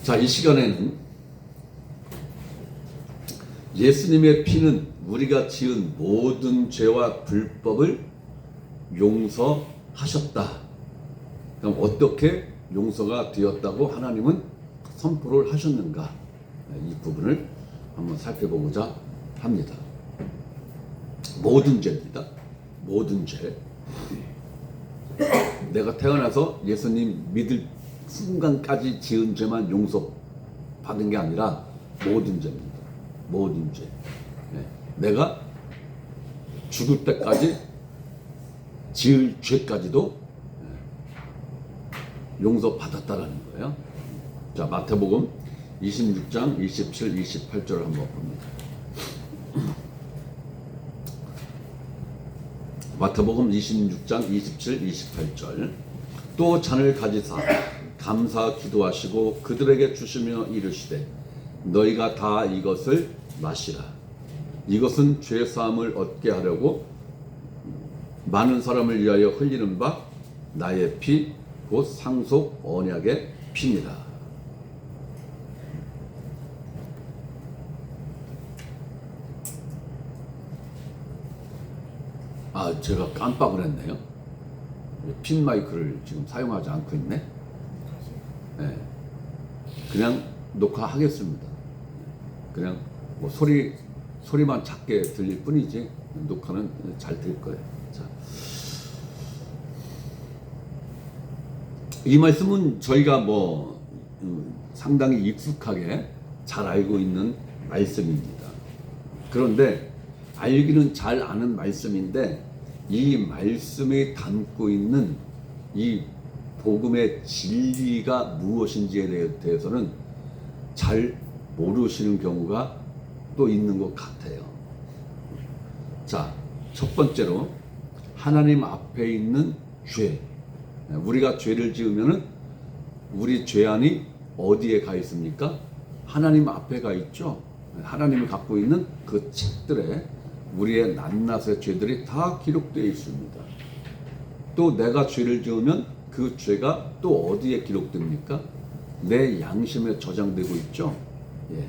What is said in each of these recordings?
자, 이 시간에는 예수님의 피는 우리가 지은 모든 죄와 불법을 용서하셨다. 그럼 어떻게 용서가 되었다고 하나님은 선포를 하셨는가? 이 부분을 한번 살펴보고자 합니다. 모든 죄입니다. 모든 죄. 내가 태어나서 예수님 믿을 순간까지 지은 죄만 용서받은 게 아니라 모든 죄입니다. 모든 죄. 내가 죽을 때까지 지을 죄까지도 용서받았다라는 거예요. 자, 마태복음 26장 27, 28절을 한번 봅니다. 마태복음 26장 27, 28절. 또 잔을 가지사 감사 기도하시고 그들에게 주시며 이르시되 너희가 다 이것을 마시라. 이것은 죄 사함을 얻게 하려고 많은 사람을 위하여 흘리는 바 나의 피 곧 상속 언약의 피니라. 아, 제가 깜빡을 했네요. 핀 마이크를 지금 사용하지 않고 있네. 네. 그냥 녹화하겠습니다. 그냥 뭐 소리만 작게 들릴 뿐이지 녹화는 잘 될 거예요. 자, 이 말씀은 저희가 뭐 상당히 익숙하게 잘 알고 있는 말씀입니다. 그런데 알기는 잘 아는 말씀인데 이 말씀이 담고 있는 이 복음의 진리가 무엇인지에 대해서는 잘 모르시는 경우가 또 있는 것 같아요. 자, 첫 번째로 하나님 앞에 있는 죄. 우리가 죄를 지으면은 우리 죄안이 어디에 가 있습니까? 하나님 앞에 가 있죠. 하나님이 갖고 있는 그 책들에 우리의 낱낱의 죄들이 다 기록되어 있습니다. 또 내가 죄를 지으면 그 죄가 또 어디에 기록됩니까? 내 양심에 저장되고 있죠. 예.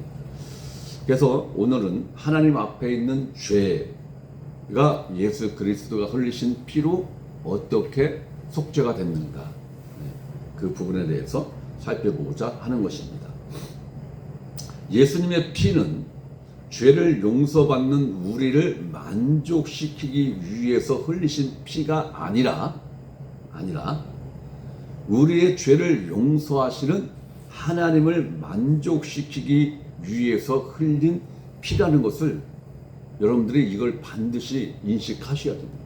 그래서 오늘은 하나님 앞에 있는 죄가 예수 그리스도가 흘리신 피로 어떻게 속죄가 됐는가, 그 부분에 대해서 살펴보고자 하는 것입니다. 예수님의 피는 죄를 용서받는 우리를 만족시키기 위해서 흘리신 피가 아니라 우리의 죄를 용서하시는 하나님을 만족시키기 위해서 흘린 피라는 것을 여러분들이 이걸 반드시 인식하셔야 됩니다.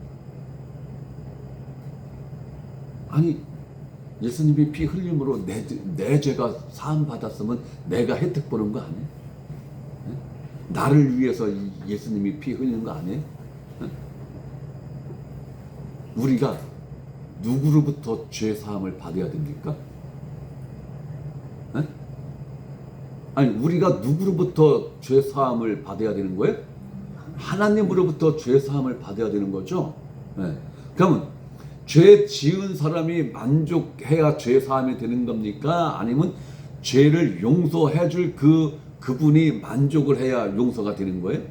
아니, 예수님이 피 흘림으로 내 죄가 사함 받았으면 내가 혜택 보는 거 아니에요? 나를 위해서 예수님이 피 흘리는 거 아니에요? 우리가 누구로부터 죄 사함을 받아야 됩니까? 아니, 우리가 누구로부터 죄 사함을 받아야 되는 거예요? 하나님으로부터 죄 사함을 받아야 되는 거죠. 그러면 죄 지은 사람이 만족해야 죄 사함이 되는 겁니까? 아니면 죄를 용서해 줄 그분이 만족을 해야 용서가 되는 거예요?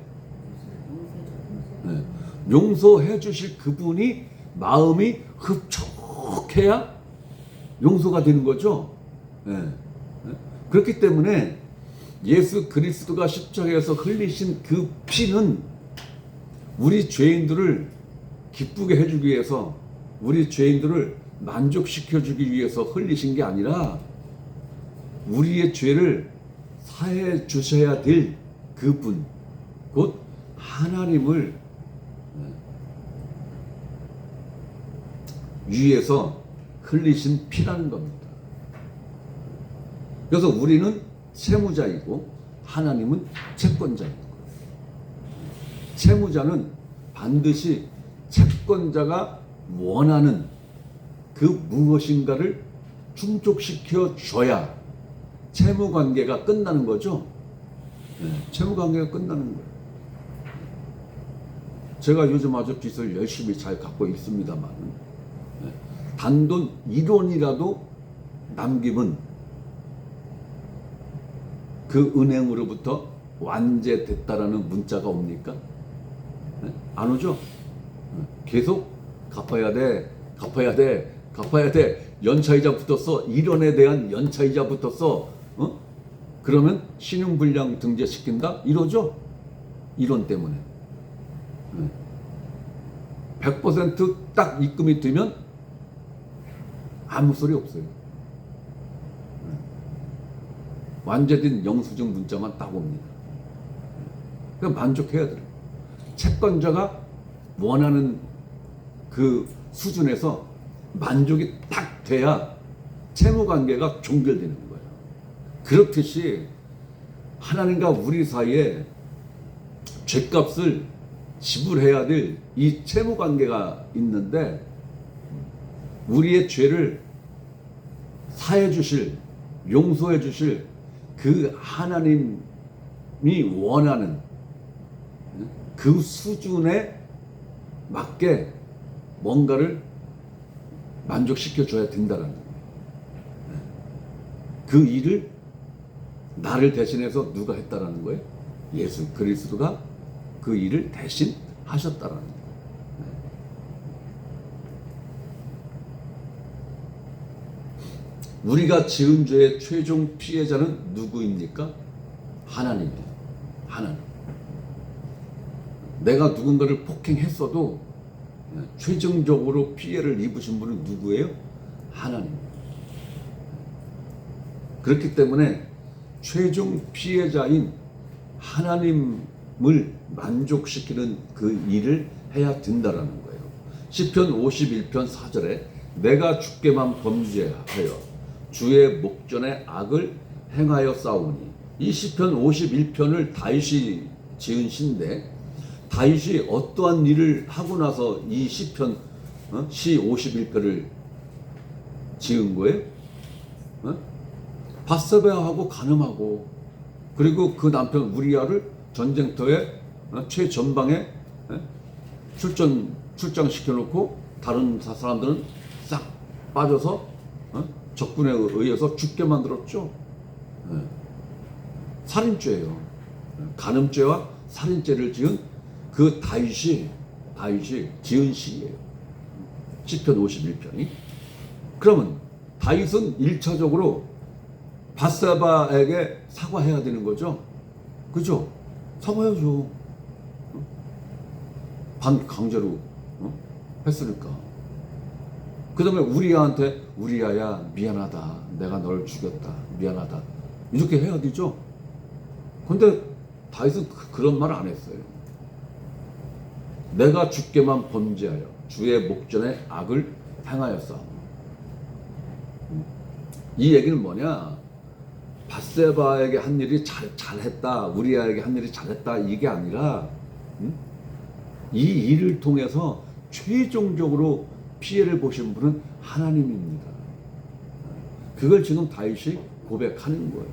용서해 주실 그분이 마음이 흡족해야 용서가 되는 거죠. 그렇기 때문에 예수 그리스도가 십자가에서 흘리신 그 피는 우리 죄인들을 기쁘게 해주기 위해서, 우리 죄인들을 만족시켜주기 위해서 흘리신 게 아니라 우리의 죄를 사해 주셔야 될 그분, 곧 하나님을 위해서 흘리신 피라는 겁니다. 그래서 우리는 채무자이고 하나님은 채권자이고, 채무자는 반드시 채권자가 원하는 그 무엇인가를 충족시켜 줘야 채무관계가 끝나는 거죠. 채무관계가 끝나는 거예요. 제가 요즘 아주 빚을 열심히 잘 갚고 있습니다만 단돈 1원이라도 남기면 그 은행으로부터 완제됐다라는 문자가 옵니까? 네? 안 오죠? 계속 갚아야 돼, 갚아야 돼, 갚아야 돼. 연차이자 붙었어. 1원에 대한 연차이자 붙었어. 그러면 신용불량 등재시킨다? 이러죠? 1원 때문에. 100%딱 입금이 되면 아무 소리 없어요. 완제된 영수증 문자만 딱 옵니다. 그럼 만족해야 돼요. 채권자가 원하는 그 수준에서 만족이 딱 돼야 채무관계가 종결되는 거예요. 그렇듯이 하나님과 우리 사이에 죗값을 지불해야 될 이 채무관계가 있는데, 우리의 죄를 사해 주실, 용서해 주실 그 하나님이 원하는 그 수준에 맞게 뭔가를 만족시켜 줘야 된다는 거예요. 그 일을 나를 대신해서 누가 했다라는 거예요? 예수 그리스도가 그 일을 대신 하셨다라는 거예요. 우리가 지은 죄의 최종 피해자는 누구입니까? 하나님이에요. 하나님. 내가 누군가를 폭행했어도 최종적으로 피해를 입으신 분은 누구예요? 하나님. 그렇기 때문에 최종 피해자인 하나님을 만족시키는 그 일을 해야 된다라는 거예요. 시편 51편 4절에 내가 주께만 범죄하여 주의 목전에 악을 행하여 싸우니, 이 시편 51편을 다윗이 지은 시인데, 다윗이 어떠한 일을 하고 나서 이 시편 시 51편을 지은 거예요? 밧세바하고 간음하고, 그리고 그 남편 우리아를 전쟁터에 최전방에 출장시켜놓고 다른 사람들은 싹 빠져서 적군에 의해서 죽게 만들었죠. 살인죄예요. 간음죄와 살인죄를 지은 그 다윗이 지은 시예요. 시편 51편이. 그러면 다윗은 1차적으로 밧세바에게 사과해야 되는 거죠. 그죠? 사과해야죠. 반강제로 했으니까. 그 다음에 우리아한테 우리아야 미안하다, 내가 널 죽였다, 미안하다, 이렇게 해야 되죠. 근데 다윗은 그런 말 안 했어요. 내가 주께만 범죄하여 주의 목전에 악을 행하였사오니. 이 얘기는 뭐냐? 밧세바에게 한 일이 잘했다, 우리아에게 한 일이 잘했다, 이게 아니라 이 일을 통해서 최종적으로 피해를 보신 분은 하나님입니다. 그걸 지금 다윗이 고백하는 거예요.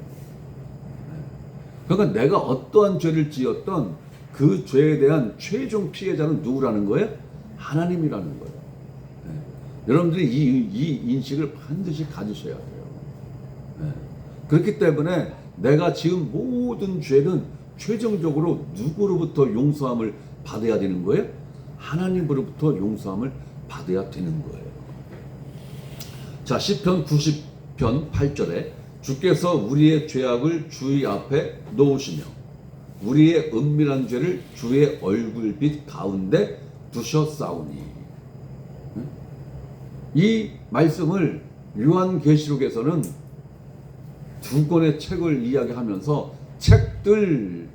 그러니까 내가 어떠한 죄를 지었던 그 죄에 대한 최종 피해자는 누구라는 거예요? 하나님이라는 거예요. 여러분들이 이 인식을 반드시 가지셔야 돼요. 그렇기 때문에 내가 지은 모든 죄는 최종적으로 누구로부터 용서함을 받아야 되는 거예요? 하나님으로부터 용서함을 받아야 되는 거예요. 자, 시편 90편 8절에 주께서 우리의 죄악을 주의 앞에 놓으시며 우리의 은밀한 죄를 주의 얼굴빛 가운데 두셨사오니. 이 말씀을 요한계시록에서는 두 권의 책을 이야기하면서 책들,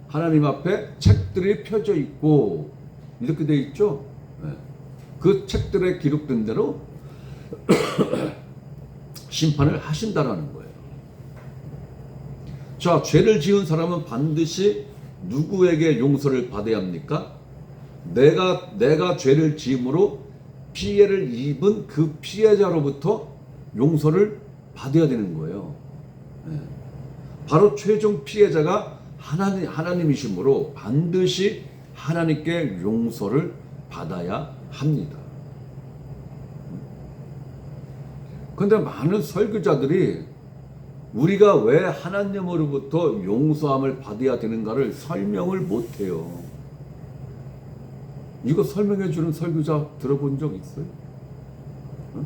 하나님 앞에 책들이 펴져 있고 이렇게 되어 있죠. 그 책들에 기록된 대로 심판을 하신다라는 거예요. 자, 죄를 지은 사람은 반드시 누구에게 용서를 받아야 합니까? 내가 죄를 지음으로 피해를 입은 그 피해자로부터 용서를 받아야 되는 거예요. 바로 최종 피해자가 하나님이시므로 반드시 하나님께 용서를 받아야 합니다. 그런데 많은 설교자들이 우리가 왜 하나님으로부터 용서함을 받아야 되는가를 설명을 못해요. 이거 설명해 주는 설교자 들어본 적 있어요? 응?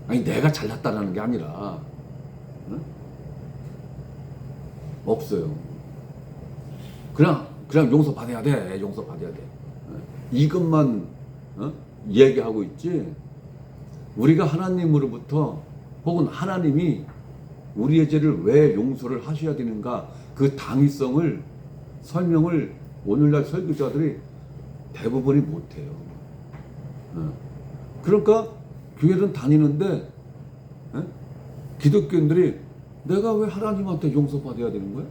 아니 내가 잘났다는 게 아니라 응? 없어요. 그냥 용서 받아야 돼. 용서 받아야 돼. 이것만 얘기하고 있지. 우리가 하나님으로부터 혹은 하나님이 우리의 죄를 왜 용서를 하셔야 되는가 그 당위성을 설명을 오늘날 설교자들이 대부분이 못해요. 그러니까 교회는 다니는데 기독교인들이 내가 왜 하나님한테 용서받아야 되는 거야?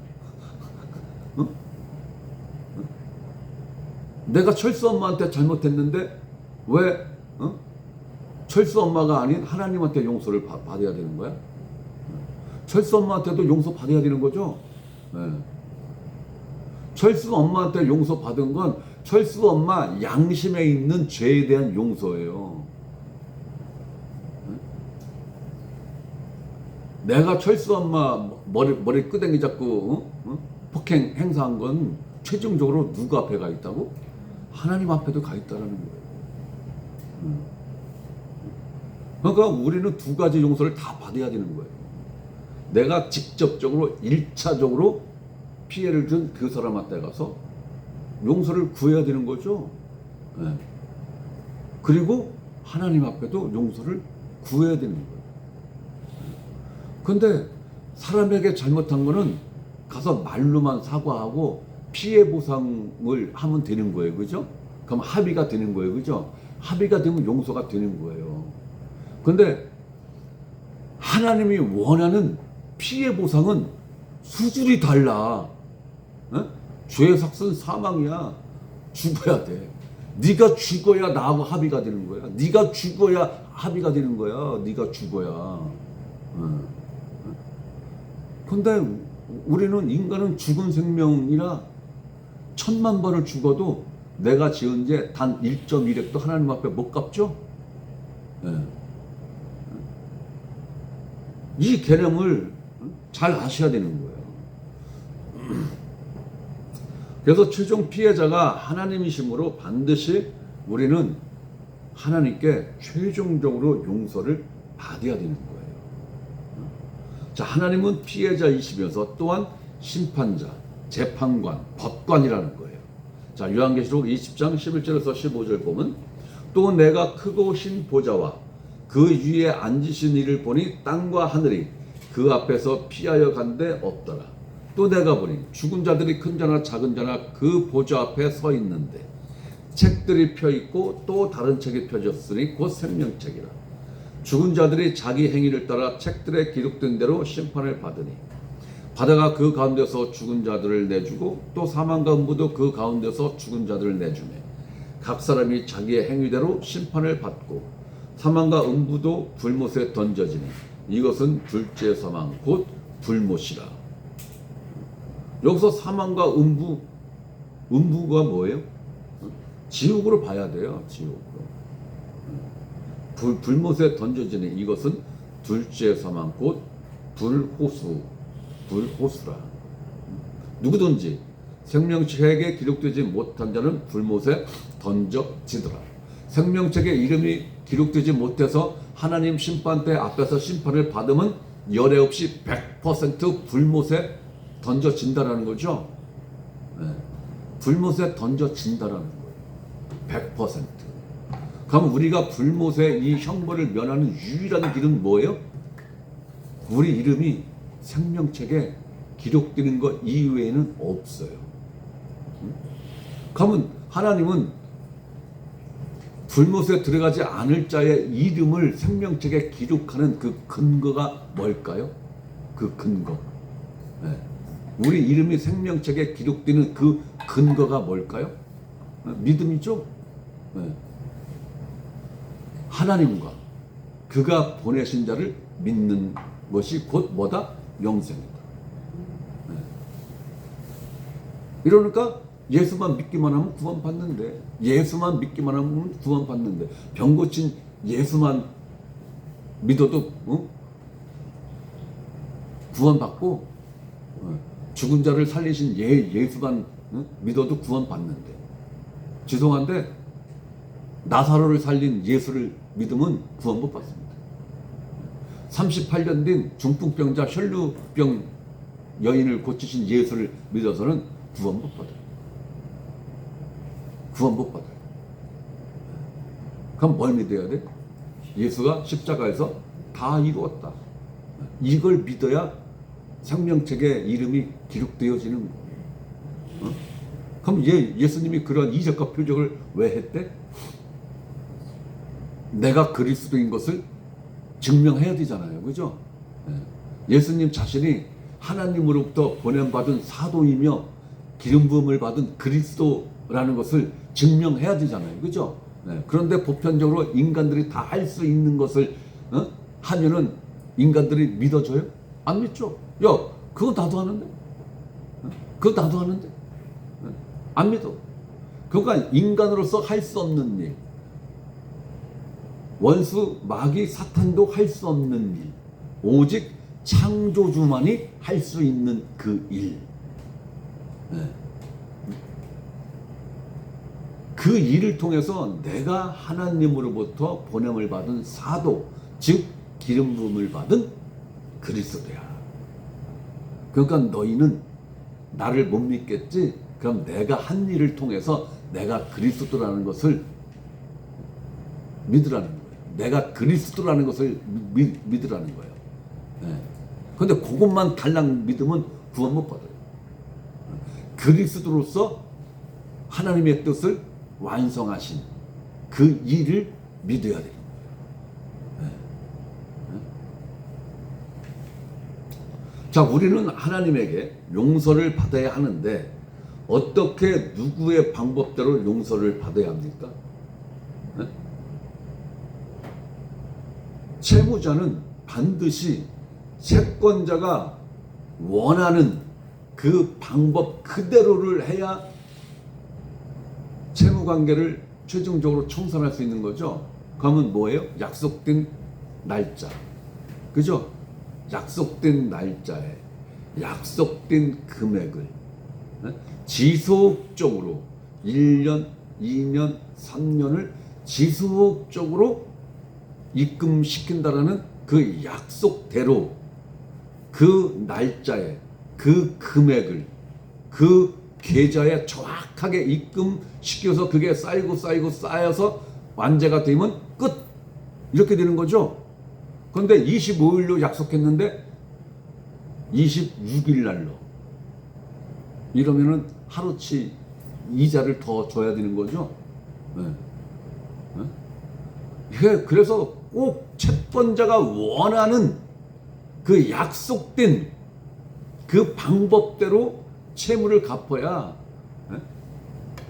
내가 철수 엄마한테 잘못했는데 왜 철수 엄마가 아닌 하나님한테 용서를 받아야 되는 거야? 철수 엄마한테도 용서 받아야 되는 거죠? 네. 철수 엄마한테 용서 받은 건 철수 엄마 양심에 있는 죄에 대한 용서예요. 내가 철수 엄마 머리 끄댕이 잡고 폭행 행사한 건 최종적으로 누구 앞에 가 있다고? 하나님 앞에도 가 있다라는 거예요. 그러니까 우리는 두 가지 용서를 다 받아야 되는 거예요. 내가 직접적으로 1차적으로 피해를 준 그 사람한테 가서 용서를 구해야 되는 거죠. 네. 그리고 하나님 앞에도 용서를 구해야 되는 거예요. 근데 사람에게 잘못한 거는 가서 말로만 사과하고 피해 보상을 하면 되는 거예요. 그죠? 그럼 합의가 되는 거예요. 그죠? 합의가 되면 용서가 되는 거예요. 근데 하나님이 원하는 피해 보상은 수준이 달라. 죄의 삭은 사망이야. 죽어야 돼. 네가 죽어야 나하고 합의가 되는 거야. 네가 죽어야 합의가 되는 거야. 네가 죽어야. 근데 우리는 인간은 죽은 생명이라 1000만 번을 죽어도 내가 지은 죄 단 1.1획도 하나님 앞에 못 갚죠? 이 개념을 잘 아셔야 되는 거예요. 그래서 최종 피해자가 하나님이심으로 반드시 우리는 하나님께 최종적으로 용서를 받아야 되는 거예요. 자, 하나님은 피해자이시면서 또한 심판자, 재판관, 법관이라는 거예요. 자, 요한계시록 20장 11절에서 15절 보면 또 내가 크고 신 보좌와 그 위에 앉으신 이를 보니 땅과 하늘이 그 앞에서 피하여 간데 없더라. 또 내가 보니 죽은 자들이 큰 자나 작은 자나 그 보좌 앞에 서 있는데 책들이 펴 있고 또 다른 책이 펴졌으니 곧 생명책이라. 죽은 자들이 자기 행위를 따라 책들에 기록된 대로 심판을 받으니 바다가 그 가운데서 죽은 자들을 내주고 또 사망과 음부도 그 가운데서 죽은 자들을 내주매 각 사람이 자기의 행위대로 심판을 받고 사망과 음부도 불못에 던져지니 이것은 둘째 사망 곧 불못이라. 여기서 사망과 음부가 뭐예요? 지옥으로 봐야 돼요. 지옥으로. 불못에 던져지니 이것은 둘째 사망 곧 불호수라. 누구든지 생명책에 기록되지 못한 자는 불못에 던져지더라. 생명책에 이름이 기록되지 못해서 하나님 심판대 앞에서 심판을 받으면 열애 없이 100% 불못에 던져진다라는 거죠. 네. 불못에 던져진다라는 거예요. 100%. 그럼 우리가 불못의 이 형벌을 면하는 유일한 길은 뭐예요? 우리 이름이 생명책에 기록되는 것 이외에는 없어요. 그러면 하나님은 불못에 들어가지 않을 자의 이름을 생명책에 기록하는 그 근거가 뭘까요? 그 근거. 네. 우리 이름이 생명책에 기록되는 그 근거가 뭘까요? 믿음이죠? 네. 하나님과 그가 보내신 자를 믿는 것이 곧 뭐다? 영생이다. 네. 이러니까 예수만 믿기만 하면 구원받는데, 예수만 믿기만 하면 구원받는데, 병 고친 예수만 믿어도 구원받고 죽은 자를 살리신 예수만 믿어도 구원받는데, 죄송한데 나사로를 살린 예수를 믿으면 구원 못 받습니다. 38년 된 중풍병자 혈루병 여인을 고치신 예수를 믿어서는 구원 못 받아요. 구원 못 받아요. 그럼 뭘 믿어야 돼? 예수가 십자가에서 다 이루었다. 이걸 믿어야 생명책에 이름이 기록되어지는 거예요. 그럼 예수님이 그런 이적과 표적을 왜 했대? 내가 그리스도인 것을 증명해야 되잖아요. 그죠? 예수님 자신이 하나님으로부터 보냄받은 사도이며 기름 부음을 받은 그리스도라는 것을 증명해야 되잖아요. 그죠? 그런데 보편적으로 인간들이 다 할 수 있는 것을 하면은 인간들이 믿어줘요? 안 믿죠? 야, 그거 나도 하는데? 그거 나도 하는데? 안 믿어. 그러니까 인간으로서 할 수 없는 일, 원수 마귀 사탄도 할 수 없는 일, 오직 창조주만이 할 수 있는 그 일, 그 일을 통해서 내가 하나님으로부터 보냄을 받은 사도, 즉 기름 부음을 받은 그리스도야. 그러니까 너희는 나를 못 믿겠지? 그럼 내가 한 일을 통해서 내가 그리스도라는 것을 믿으라는 거예요. 내가 그리스도라는 것을 믿으라는 거예요. 그런데 그것만 달랑 믿으면 구원 못 받아요. 그리스도로서 하나님의 뜻을 완성하신 그 일을 믿어야 돼요. 자, 우리는 하나님에게 용서를 받아야 하는데 어떻게 누구의 방법대로 용서를 받아야 합니까? 채무자는 반드시 채권자가 원하는 그 방법 그대로를 해야 채무관계를 최종적으로 청산할 수 있는 거죠. 그러면 뭐예요? 약속된 날짜. 그죠? 약속된 날짜에 약속된 금액을 지속적으로 1년, 2년, 3년을 지속적으로 입금시킨다라는 그 약속대로 그 날짜에 그 금액을 그 계좌에 정확하게 입금시켜서 그게 쌓여서 완제가 되면 끝! 이렇게 되는 거죠. 그런데 25일로 약속했는데 26일 날로 이러면은 하루치 이자를 더 줘야 되는 거죠. 그래서 꼭 채권자가 원하는 그 약속된 그 방법대로 채무를 갚아야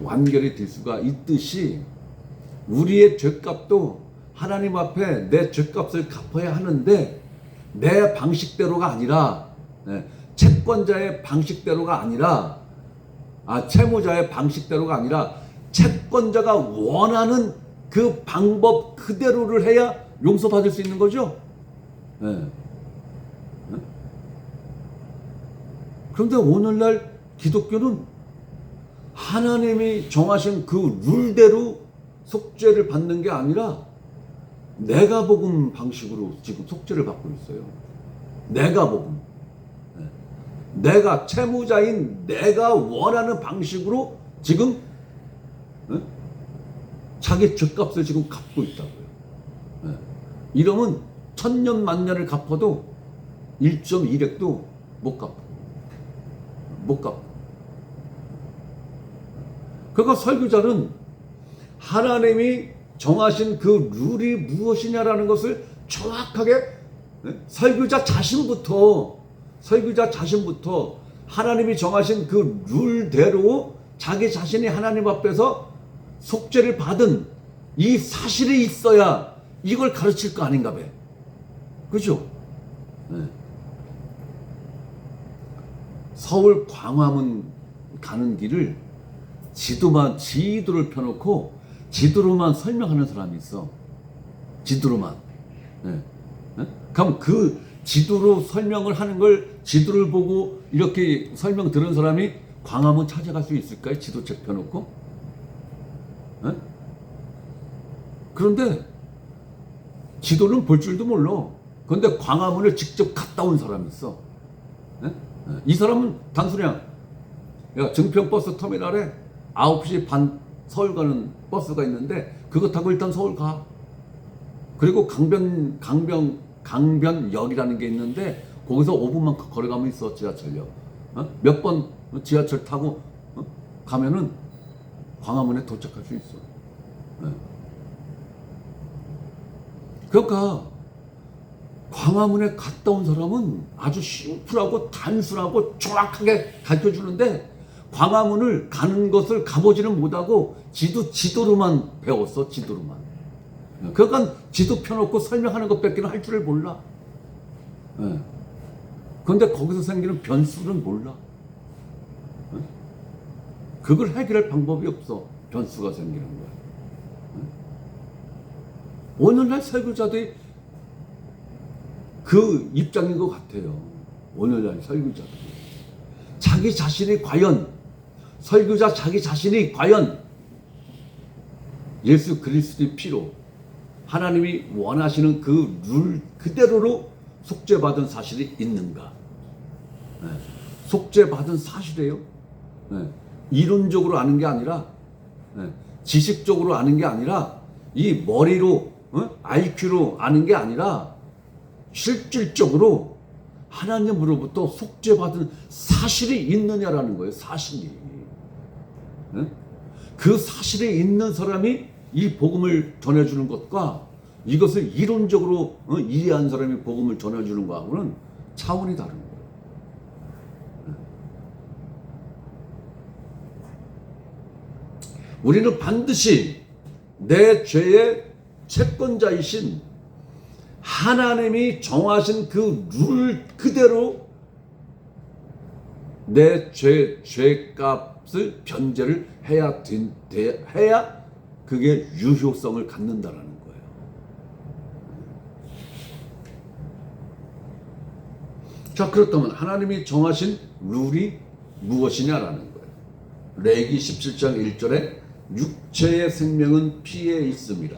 완결이 될 수가 있듯이 우리의 죄값도 하나님 앞에 내 죄값을 갚아야 하는데 내 방식대로가 아니라 채권자의 방식대로가 아니라 채무자의 방식대로가 아니라 채권자가 원하는 그 방법 그대로를 해야 용서받을 수 있는 거죠. 그런데 오늘날 기독교는 하나님이 정하신 그 룰대로 속죄를 받는 게 아니라 내가 복음 방식으로 지금 속죄를 받고 있어요. 내가 복음. 내가 채무자인 내가 원하는 방식으로 지금 자기 죄값을 지금 갚고 있다고요. 이러면 천년 만년을 갚아도 1.1핵도 못 갚아. 못 갚아. 그러니까 설교자는 하나님이 정하신 그 룰이 무엇이냐라는 것을 정확하게 설교자 자신부터 하나님이 정하신 그 룰대로 자기 자신이 하나님 앞에서 속죄를 받은 이 사실이 있어야 이걸 가르칠 거 아닌가 봐. 그죠? 서울 광화문 가는 길을 지도를 펴놓고 지도로만 설명하는 사람이 있어. 지도로만. 그럼 그 지도로 설명을 하는 걸 지도를 보고 이렇게 설명 들은 사람이 광화문 찾아갈 수 있을까요? 지도책 펴놓고? 에? 그런데 지도는 볼 줄도 몰라. 그런데 광화문을 직접 갔다 온 사람이 있어. 에? 이 사람은 단순히 야, 증평버스 터미널에 9시 반 서울 가는 버스가 있는데 그거 타고 일단 서울 가. 그리고 강변역이라는 게 있는데 거기서 5분만 걸어가면 있어, 지하철역. 몇 번 지하철 타고 가면은 광화문에 도착할 수 있어. 그러니까 광화문에 갔다 온 사람은 아주 심플하고 단순하고 정확하게 가르쳐 주는데 광화문을 가는 것을 가보지는 못하고 지도로만 배웠어, 지도로만. 그러니까 지도 펴놓고 설명하는 것밖에 할 줄을 몰라. 그런데 거기서 생기는 변수는 몰라. 그걸 해결할 방법이 없어. 변수가 생기는 거야. 오늘날 설교자들이 그 입장인 것 같아요. 오늘날 설교자들이. 자기 자신이 과연 설교자 자기 자신이 과연 예수 그리스도의 피로 하나님이 원하시는 그 룰 그대로로 속죄받은 사실이 있는가? 속죄받은 사실이에요. 이론적으로 아는 게 아니라 지식적으로 아는 게 아니라 이 머리로 IQ로 아는 게 아니라 실질적으로 하나님으로부터 속죄받은 사실이 있느냐라는 거예요. 사실이. 그 사실이 있는 사람이 이 복음을 전해주는 것과 이것을 이론적으로 이해한 사람이 복음을 전해주는 거하고는 차원이 다른 거예요. 우리는 반드시 내 죄의 채권자이신 하나님이 정하신 그 룰 그대로 내 죄값을 변제를 해야 그게 유효성을 갖는다라는 거예요. 자, 그렇다면 하나님이 정하신 룰이 무엇이냐라는 거예요. 레위기 17장 1절에 육체의 생명은 피에 있습니다.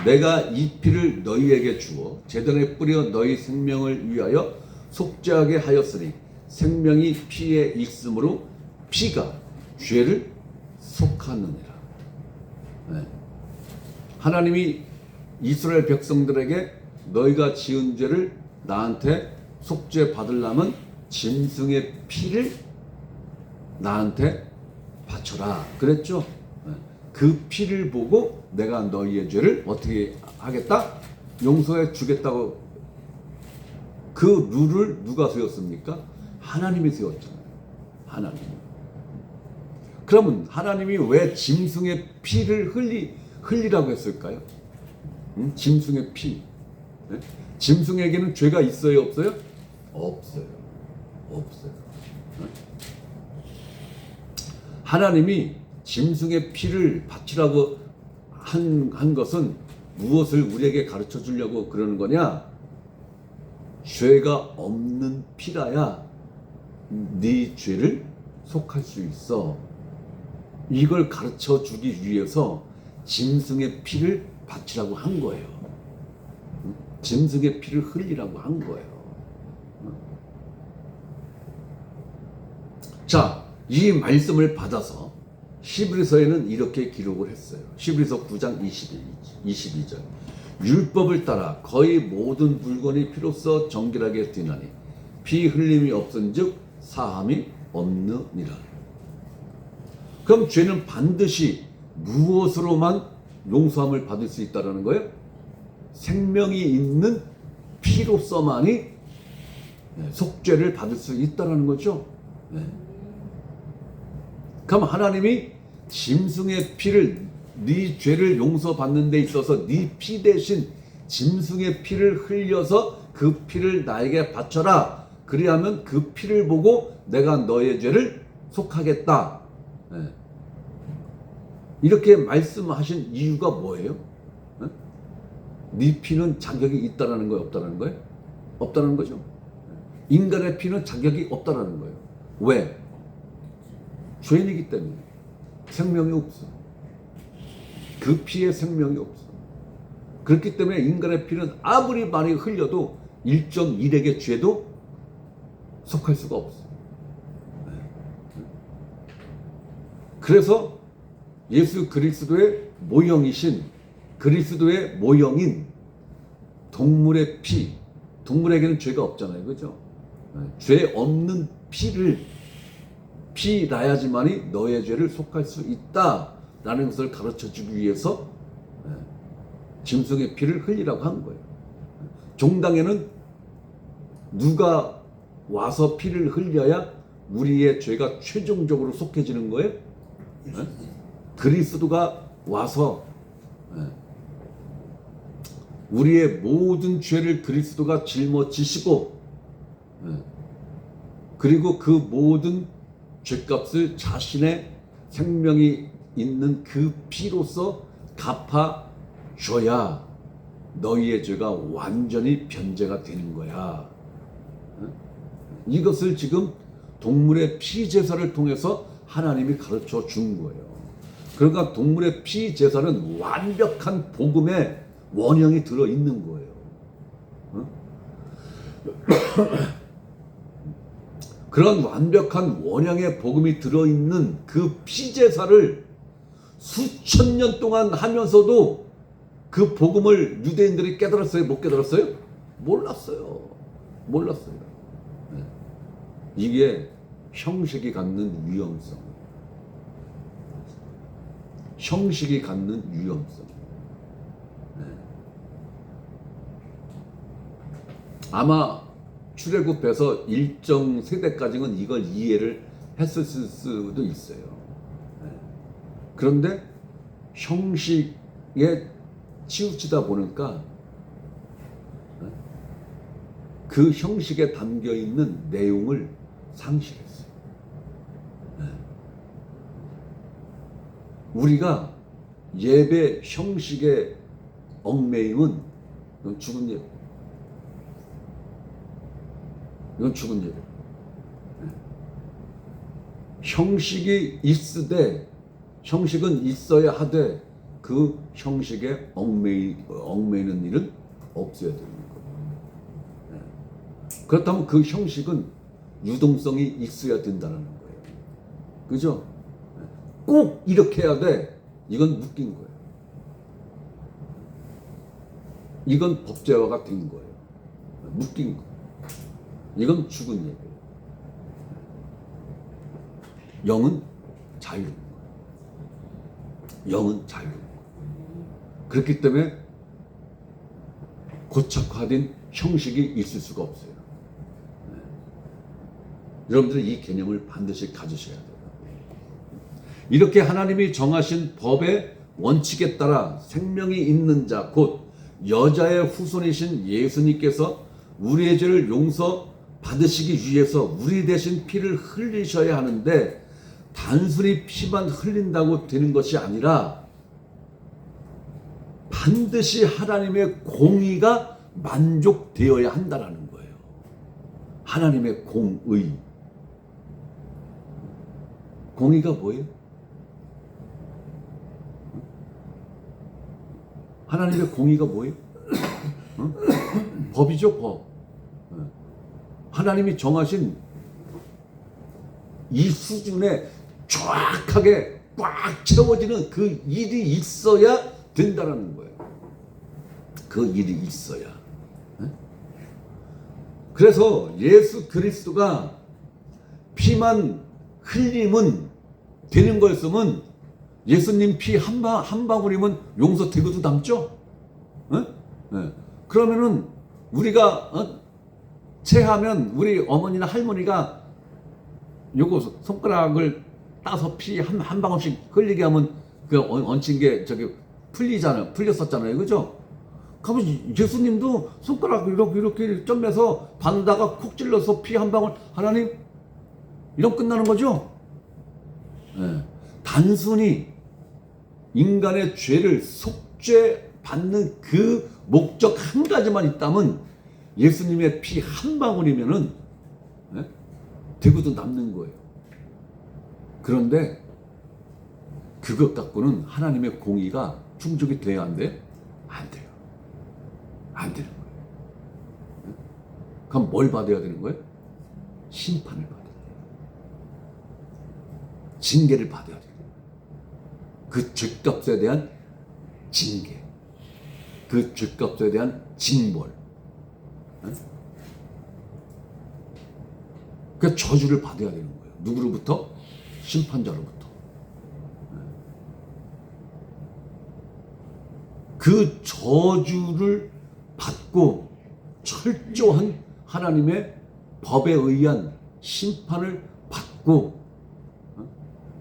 내가 이 피를 너희에게 주어 제단에 뿌려 너희 생명을 위하여 속죄하게 하였으니 생명이 피에 있으므로 피가 죄를 속하느니라. 하나님이 이스라엘 백성들에게 너희가 지은 죄를 나한테 속죄 받으려면 짐승의 피를 나한테 바쳐라 그랬죠. 그 피를 보고 내가 너희의 죄를 어떻게 하겠다? 용서해 주겠다고. 그 룰을 누가 세웠습니까? 하나님이 세웠잖아요. 하나님. 그러면 하나님이 왜 짐승의 피를 흘리라고 했을까요? 짐승의 피. 네? 짐승에게는 죄가 있어요, 없어요? 없어요. 없어요. 네? 하나님이 짐승의 피를 바치라고 한 것은 무엇을 우리에게 가르쳐 주려고 그러는 거냐? 죄가 없는 피라야 네 죄를 속할 수 있어. 이걸 가르쳐 주기 위해서 짐승의 피를 바치라고 한 거예요. 짐승의 피를 흘리라고 한 거예요. 자, 이 말씀을 받아서 히브리서에는 이렇게 기록을 했어요. 히브리서 9장 22절. 율법을 따라 거의 모든 물건이 피로써 정결하게 되나니 피 흘림이 없은즉 사함이 없느니라. 그럼 죄는 반드시 무엇으로만 용서함을 받을 수 있다는 거예요? 생명이 있는 피로서만이 속죄를 받을 수 있다는 거죠. 그럼 하나님이 짐승의 피를 네 죄를 용서받는 데 있어서 네 피 대신 짐승의 피를 흘려서 그 피를 나에게 바쳐라. 그리하면 그 피를 보고 내가 너의 죄를 속하겠다. 이렇게 말씀하신 이유가 뭐예요? 네 피는 자격이 있다라는 거예요, 없다라는 거예요? 없다는 거죠. 인간의 피는 자격이 없다라는 거예요. 왜? 죄인이기 때문에. 생명이 없어. 그 피에 생명이 없어. 그렇기 때문에 인간의 피는 아무리 많이 흘려도 일정 일액의 죄도 속할 수가 없어. 그래서 예수 그리스도의 모형이신, 그리스도의 모형인 동물의 피, 동물에게는 죄가 없잖아요, 그죠? 죄 없는 피를, 피 나야지만이 너의 죄를 속할 수 있다라는 것을 가르쳐주기 위해서 짐승의 피를 흘리라고 한 거예요. 종당에는 누가 와서 피를 흘려야 우리의 죄가 최종적으로 속해지는 거예요? 그리스도가 와서 우리의 모든 죄를 그리스도가 짊어지시고, 그리고 그 모든 죄값을 자신의 생명이 있는 그 피로서 갚아줘야 너희의 죄가 완전히 변제가 되는 거야. 이것을 지금 동물의 피 제사를 통해서 하나님이 가르쳐 준 거예요. 그러니까 동물의 피 제사는 완벽한 복음의 원형이 들어 있는 거예요. 그런 완벽한 원형의 복음이 들어 있는 그 피 제사를 수천 년 동안 하면서도 그 복음을 유대인들이 깨달았어요? 못 깨달았어요? 몰랐어요. 이게 형식이 갖는 위험성. 형식이 갖는 위험성. 아마 출애굽해서 일정 세대까지는 이걸 이해를 했을 수도 있어요. 그런데 형식에 치우치다 보니까 그 형식에 담겨 있는 내용을 상실했어요. 우리가 예배 형식에 얽매임은 이건 죽은 예배. 이건 죽은 예배. 형식이 있으되, 형식은 있어야 하되 그 형식에 얽매이는 일은 없어야 되는 거예요. 그렇다면 그 형식은 유동성이 있어야 된다는 거예요. 그죠? 꼭 이렇게 해야 돼. 이건 묶인 거예요. 이건 법제화가 된 거예요. 묶인 거. 이건 죽은 예배. 영은 자유인 거예요. 영은 자유인 거예요. 그렇기 때문에 고착화된 형식이 있을 수가 없어요. 여러분들은 이 개념을 반드시 가지셔야 돼요. 이렇게 하나님이 정하신 법의 원칙에 따라 생명이 있는 자, 곧 여자의 후손이신 예수님께서 우리의 죄를 용서받으시기 위해서 우리 대신 피를 흘리셔야 하는데, 단순히 피만 흘린다고 되는 것이 아니라 반드시 하나님의 공의가 만족되어야 한다는 거예요. 하나님의 공의. 공의가 뭐예요? 하나님의 공의가 뭐예요? 법이죠, 법. 하나님이 정하신 이 수준에 정확하게 꽉 채워지는 그 일이 있어야 된다는 거예요. 그 일이 있어야. 그래서 예수 그리스도가 피만 흘리면 되는 거였으면 예수님 피 한 방울이면 용서되고도 남죠? 그러면은 우리가 체하면 우리 어머니나 할머니가 요거 손가락을 따서 피 한 방울씩 흘리게 하면 그 얹힌 게 저기 풀리잖아요. 풀렸었잖아요. 그죠? 그러면 예수님도 손가락 이렇게 점에서 바늘다가 콕 찔러서 피 한 방울, 하나님, 이러면 끝나는 거죠? 단순히 인간의 죄를 속죄 받는 그 목적 한 가지만 있다면 예수님의 피 한 방울이면은 되고도 남는 거예요. 그런데 그것 갖고는 하나님의 공의가 충족이 돼야 안 돼요? 안 돼요. 안 되는 거예요. 그럼 뭘 받아야 되는 거예요? 심판을 받아야 돼요. 징계를 받아야 돼요. 그 죄값에 대한 징계, 그 죄값에 대한 징벌, 그 저주를 받아야 되는 거예요. 누구로부터? 심판자로부터. 그 저주를 받고 철저한 하나님의 법에 의한 심판을 받고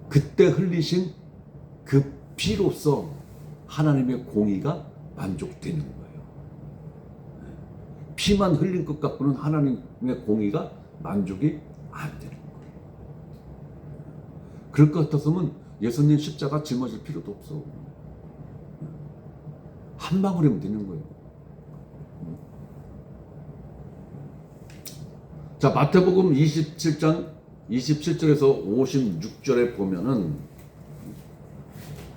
그때 흘리신 그 피로써 하나님의 공의가 만족되는 거예요. 피만 흘린 것 갖고는 하나님의 공의가 만족이 안 되는 거예요. 그럴 것 같았으면 예수님 십자가 짊어질 필요도 없어. 한 방울이면 되는 거예요. 자, 마태복음 27장 27절에서 56절에 보면은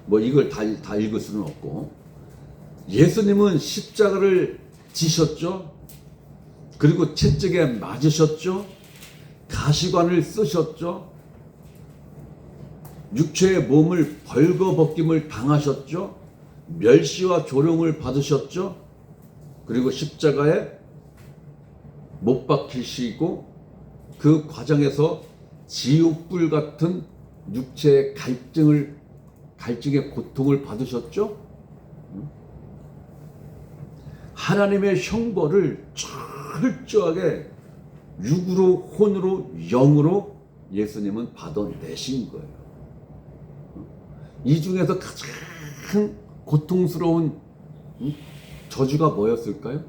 뭐 이걸 다 읽을 수는 없고, 예수님은 십자가를 지셨죠. 그리고 채찍에 맞으셨죠. 가시관을 쓰셨죠. 육체의 몸을 벌거벗김을 당하셨죠. 멸시와 조롱을 받으셨죠. 그리고 십자가에 못 박히시고 그 과정에서 지옥불 같은 육체의 갈증의 고통을 받으셨죠. 하나님의 형벌을 철저하게 육으로, 혼으로, 영으로 예수님은 받아내신 거예요. 이 중에서 가장 고통스러운 저주가 뭐였을까요?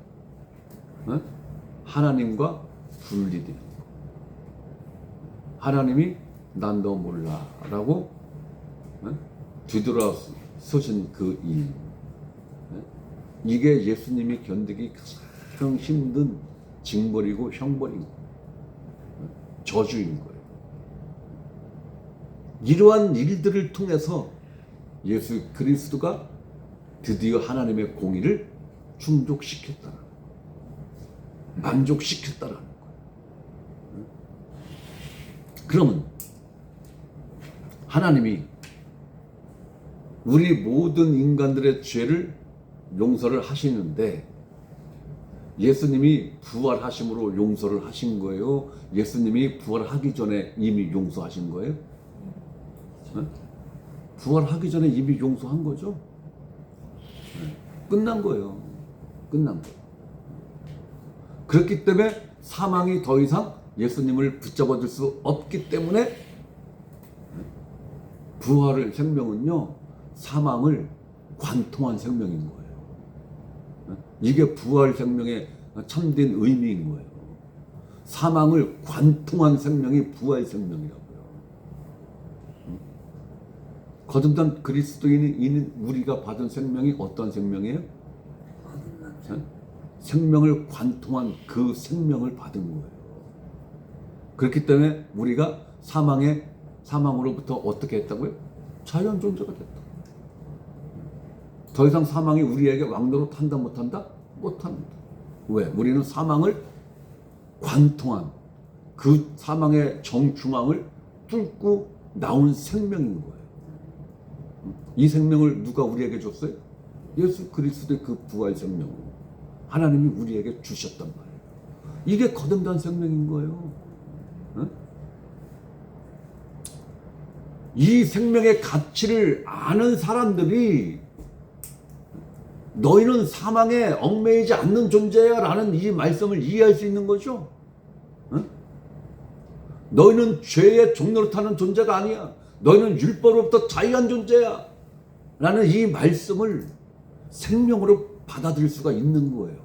하나님과 분리되는 거. 하나님이 난 너 몰라 라고 뒤돌아서신 그 일. 이게 예수님이 견디기 가장 힘든 징벌이고 형벌이고 저주인 거예요. 이러한 일들을 통해서 예수 그리스도가 드디어 하나님의 공의를 충족시켰다는 거예요. 만족시켰다는 거예요. 그러면 하나님이 우리 모든 인간들의 죄를 용서를 하시는데 예수님이 부활하심으로 용서를 하신 거예요? 예수님이 부활하기 전에 이미 용서하신 거예요? 부활하기 전에 이미 용서한 거죠? 끝난 거예요. 끝난 거예요. 그렇기 때문에 사망이 더 이상 예수님을 붙잡아 줄 수 없기 때문에 부활의 생명은요, 사망을 관통한 생명인 거예요. 이게 부활 생명의 참된 의미인 거예요. 사망을 관통한 생명이 부활 생명이라고요. 거듭난 그리스도인인 우리가 받은 생명이 어떤 생명이에요? 생명을 관통한 그 생명을 받은 거예요. 그렇기 때문에 우리가 사망으로부터 어떻게 했다고요? 자연 존재가 됐다. 더 이상 사망이 우리에게 왕노릇 한다 못한다? 못합니다. 왜? 우리는 사망을 관통한 그 사망의 정중앙을 뚫고 나온 생명인 거예요. 이 생명을 누가 우리에게 줬어요? 예수 그리스도의 그 부활 생명을 하나님이 우리에게 주셨단 말이에요. 이게 거듭난 생명인 거예요. 이 생명의 가치를 아는 사람들이 너희는 사망에 얽매이지 않는 존재야 라는 이 말씀을 이해할 수 있는 거죠. 너희는 죄의 종로를 타는 존재가 아니야. 너희는 율법으로부터 자유한 존재야 라는 이 말씀을 생명으로 받아들일 수가 있는 거예요.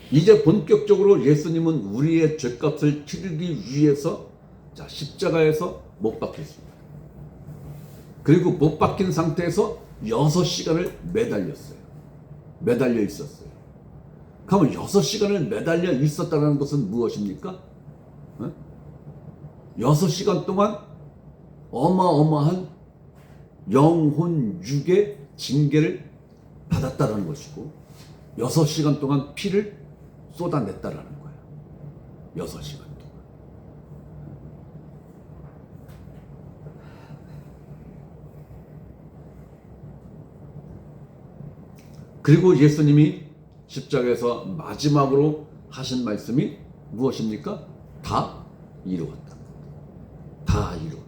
이제 본격적으로 예수님은 우리의 죄값을 치르기 위해서 자, 십자가에서 못 박혔습니다. 그리고 못 박힌 상태에서 6시간을 매달려 있었어요. 그러면 6시간을 매달려 있었다는 것은 무엇입니까? 6시간 동안 어마어마한 영혼 육의 징계를 받았다는 것이고 6시간 동안 피를 쏟아냈다라는 거예요. 6시간 동안. 그리고 예수님이 십자가에서 마지막으로 하신 말씀이 무엇입니까? 다 이루었다. 다 이루었다.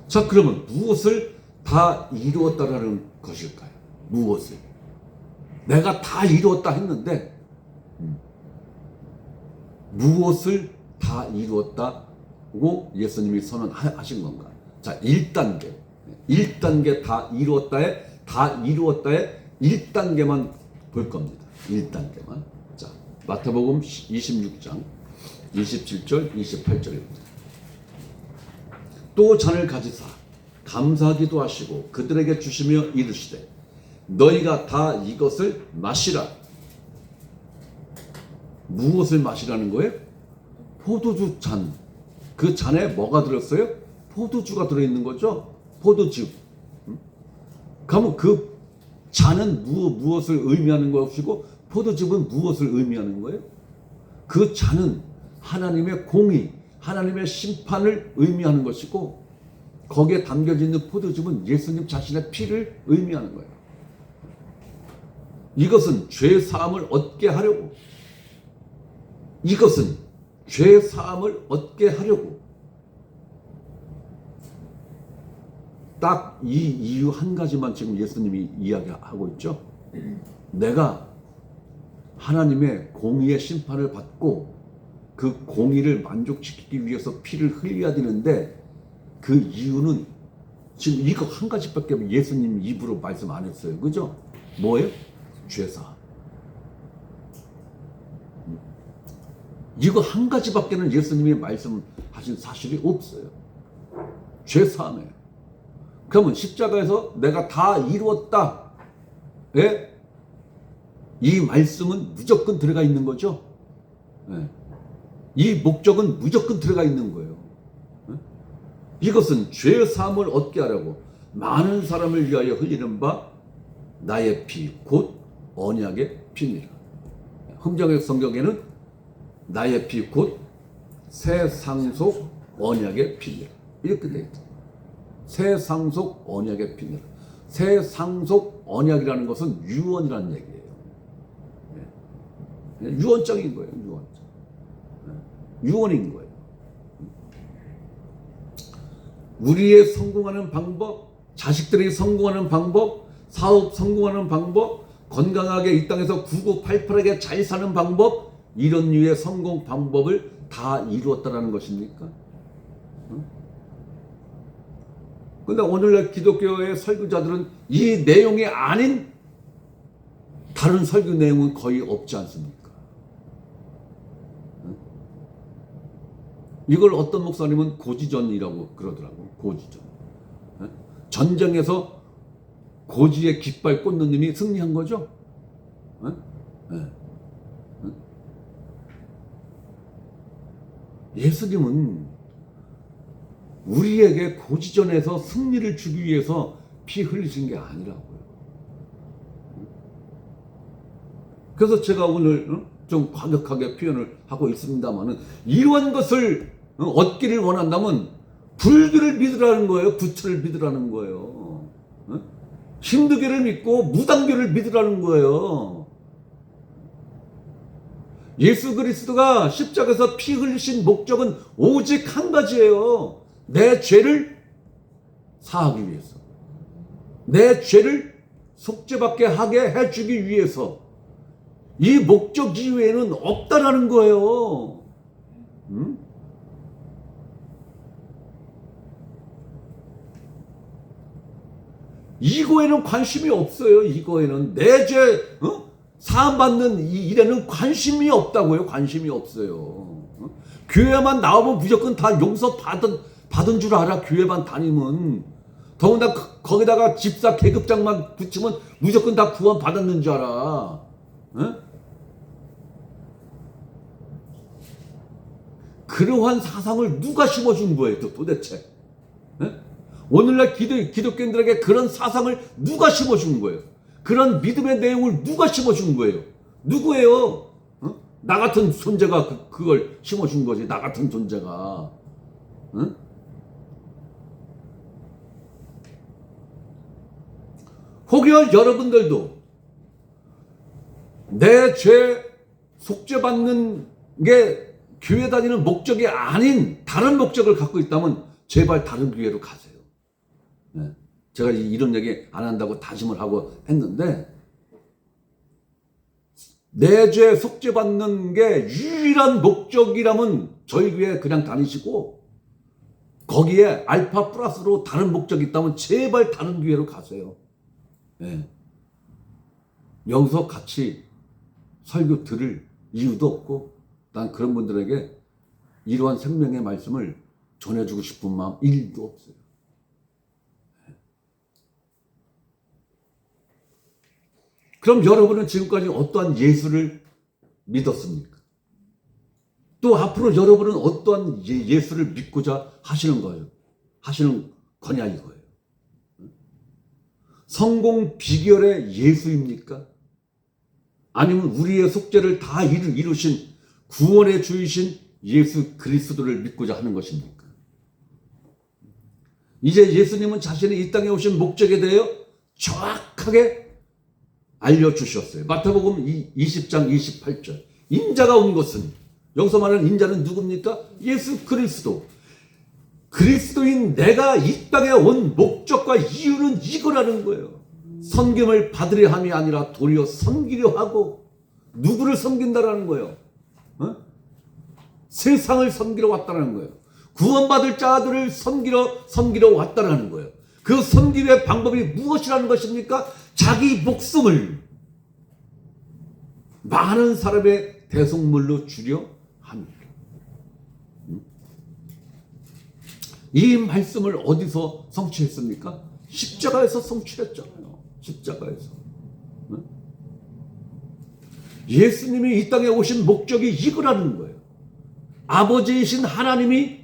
자, 그러면 무엇을 다 이루었다라는 것일까요? 무엇을? 내가 다 이루었다 했는데 무엇을 다 이루었다고 예수님이 선언하신 건가? 자, 1단계 다 이루었다에 1단계만 볼 겁니다. 1단계만. 자, 마태복음 26장 27절 28절입니다. 또 잔을 가지사 감사하기도 하시고 그들에게 주시며 이르시되 너희가 다 이것을 마시라. 무엇을 마시라는 거예요? 포도주 잔. 그 잔에 뭐가 들었어요? 포도주가 들어있는 거죠. 포도주. 그러면 그 잔은 무엇을 의미하는 것이고 포도즙은 무엇을 의미하는 거예요? 그 잔은 하나님의 공의, 하나님의 심판을 의미하는 것이고 거기에 담겨져 있는 포도즙은 예수님 자신의 피를 의미하는 거예요. 이것은 죄 사함을 얻게 하려고, 이것은 죄 사함을 얻게 하려고 딱 이 이유 한 가지만 지금 예수님이 이야기하고 있죠. 내가 하나님의 공의의 심판을 받고 그 공의를 만족시키기 위해서 피를 흘려야 되는데 그 이유는 지금 이거 한 가지밖에 예수님 입으로 말씀 안 했어요. 그죠? 뭐예요? 죄사함. 이거 한 가지밖에는 예수님이 말씀하신 사실이 없어요. 죄사함이에요. 그러면 십자가에서 내가 다 이루었다. 예? 이 말씀은 무조건 들어가 있는 거죠. 예. 이 목적은 무조건 들어가 있는 거예요. 예? 이것은 죄 사함을 얻게 하려고 많은 사람을 위하여 흘리는 바 나의 피 곧 언약의 피니라. 흥정의 성경에는 나의 피 곧 새 상속 언약의 피니라 이렇게 되어 있다. 새 상속 언약의 피니라. 새 상속 언약이라는 것은 유언이라는 얘기예요. 유언장인 거예요. 유언장. 유언인 거예요. 우리의 성공하는 방법, 자식들이 성공하는 방법, 사업 성공하는 방법, 건강하게 이 땅에서 9988하게 잘 사는 방법, 이런 류의 성공 방법을 다 이루었다는 것입니까? 근데 오늘날 기독교의 설교자들은 이 내용이 아닌 다른 설교 내용은 거의 없지 않습니까? 이걸 어떤 목사님은 고지전이라고 그러더라고. 고지전. 전쟁에서 고지에 깃발 꽂는 놈이 승리한 거죠. 예수님은 우리에게 고지전에서 승리를 주기 위해서 피 흘리신 게 아니라고요. 그래서 제가 오늘 좀 과격하게 표현을 하고 있습니다만은 이러한 것을 얻기를 원한다면 불교를 믿으라는 거예요. 부처를 믿으라는 거예요. 힌두교를 믿고 무당교를 믿으라는 거예요. 예수 그리스도가 십자가에서 피 흘리신 목적은 오직 한 가지예요. 내 죄를 사하기 위해서, 내 죄를 속죄받게 하게 해주기 위해서. 이 목적 이외에는 없다라는 거예요. 이거에는 관심이 없어요. 이거에는 내 죄 사함받는 이 일에는 관심이 없다고요. 관심이 없어요. 교회만 나오면 무조건 다 용서 받은 줄 알아. 교회만 다니면. 더군다나 거기다가 집사 계급장만 붙이면 무조건 다 구원 받았는 줄 알아. 그러한 사상을 누가 심어준 거예요, 도대체? 오늘날 기독교인들에게 그런 사상을 누가 심어준 거예요? 그런 믿음의 내용을 누가 심어준 거예요? 누구예요? 나 같은 존재가 그걸 심어준 거지. 나 같은 존재가. 혹여 여러분들도 내 죄 속죄받는 게 교회 다니는 목적이 아닌 다른 목적을 갖고 있다면 제발 다른 교회로 가세요. 제가 이런 얘기 안 한다고 다짐을 하고 했는데, 내 죄 속죄받는 게 유일한 목적이라면 저희 교회 그냥 다니시고, 거기에 알파 플러스로 다른 목적이 있다면 제발 다른 교회로 가세요. 여기서 같이 설교 들을 이유도 없고, 난 그런 분들에게 이러한 생명의 말씀을 전해주고 싶은 마음 1도 없어요. 그럼 여러분은 지금까지 어떠한 예수를 믿었습니까? 또 앞으로 여러분은 어떠한 예수를 믿고자 하시는 거예요? 하시는 거냐 이거예요. 성공 비결의 예수입니까? 아니면 우리의 속죄를 다 이루신 구원의 주이신 예수 그리스도를 믿고자 하는 것입니까? 이제 예수님은 자신이 이 땅에 오신 목적에 대하여 정확하게 알려주셨어요. 마태복음 20장 28절. 인자가 온 것은, 여기서 말하는 인자는 누굽니까? 예수 그리스도. 그리스도인 내가 이 땅에 온 목적과 이유는 이거라는 거예요. 섬김을 받으려 함이 아니라 도리어 섬기려 하고. 누구를 섬긴다라는 거예요? 세상을 섬기러 왔다는 거예요. 구원받을 자들을 섬기러 왔다는 거예요. 그 섬김의 방법이 무엇이라는 것입니까? 자기 목숨을 많은 사람의 대속물로 주려 합니다. 이 말씀을 어디서 성취했습니까? 십자가에서 성취했잖아요. 십자가에서. 예수님이 이 땅에 오신 목적이 이거라는 거예요. 아버지이신 하나님이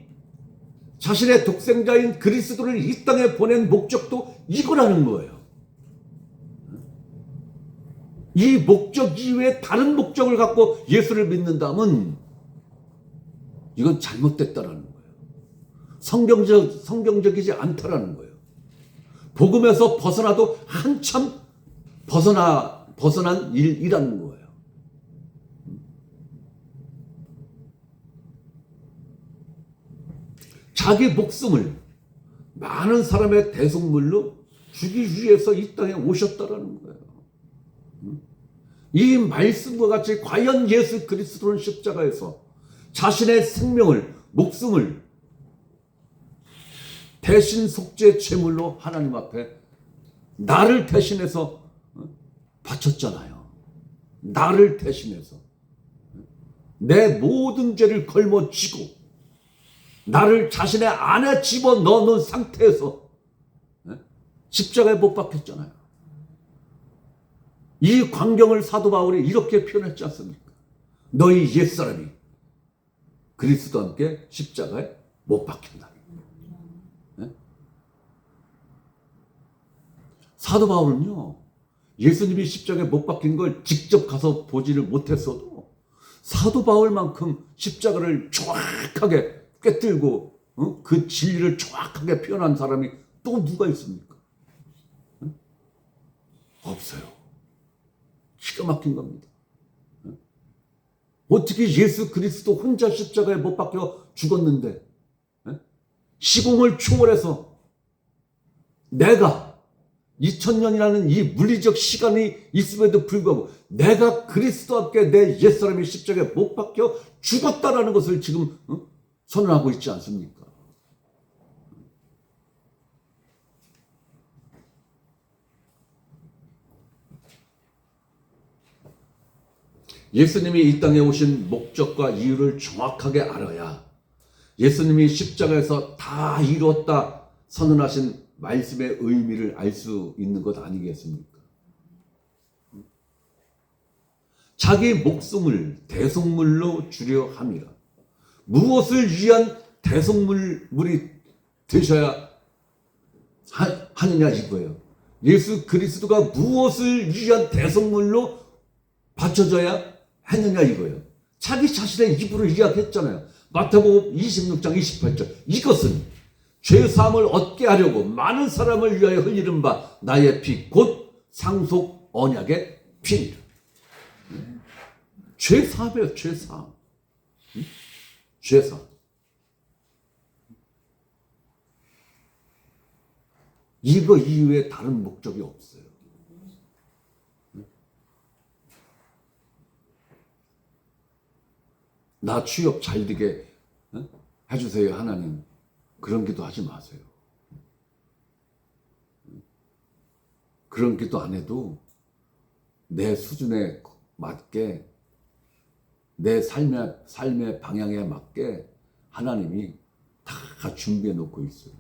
자신의 독생자인 그리스도를 이 땅에 보낸 목적도 이거라는 거예요. 이 목적 이외에 다른 목적을 갖고 예수를 믿는다면 이건 잘못됐다라는 거예요. 성경적이지 않다라는 거예요. 복음에서 벗어나도 한참 벗어난 일이라는 거예요. 자기 목숨을 많은 사람의 대속물로 주기 위해서 이 땅에 오셨다라는 거예요. 이 말씀과 같이 과연 예수 그리스도는 십자가에서 자신의 생명을, 목숨을 대신 속죄 제물로 하나님 앞에 나를 대신해서 바쳤잖아요. 나를 대신해서 내 모든 죄를 걸머쥐고 나를 자신의 안에 집어넣는 상태에서 십자가에 못 박혔잖아요. 이 광경을 사도 바울이 이렇게 표현했지 않습니까? 너희 옛사람이 그리스도와 함께 십자가에 못 박힌다. 사도 바울은요, 예수님이 십자가에 못 박힌 걸 직접 가서 보지를 못했어도 사도 바울만큼 십자가를 정확하게 꿰뚫고 그 진리를 정확하게 표현한 사람이 또 누가 있습니까? 없어요. 기가 막힌 겁니다. 어떻게 예수 그리스도 혼자 십자가에 못 박혀 죽었는데 시공을 초월해서 내가 2000년이라는 이 물리적 시간이 있음에도 불구하고 내가 그리스도와 함께 내 옛사람이 십자가에 못 박혀 죽었다라는 것을 지금 선언하고 있지 않습니까? 예수님이 이 땅에 오신 목적과 이유를 정확하게 알아야 예수님이 십자가에서 다 이루었다 선언하신 말씀의 의미를 알 수 있는 것 아니겠습니까? 자기 목숨을 대속물로 주려 함이라. 무엇을 위한 대속물이 되셔야 하느냐 이거예요. 예수 그리스도가 무엇을 위한 대속물로 바쳐져야 했느냐 이거예요. 자기 자신의 입으로 이야기했잖아요. 마태복음 26장 28절. 이것은 죄사함을 얻게 하려고 많은 사람을 위하여 흘리는 바 나의 피 곧 상속 언약의 피니라. 죄사함이에요. 죄사함. 죄사함. 이거 이후에 다른 목적이 없어요. 나 취업 잘 되게 해주세요 하나님. 그런 기도 하지 마세요. 그런 기도 안 해도 내 수준에 맞게 내 삶의 방향에 맞게 하나님이 다 준비해 놓고 있어요.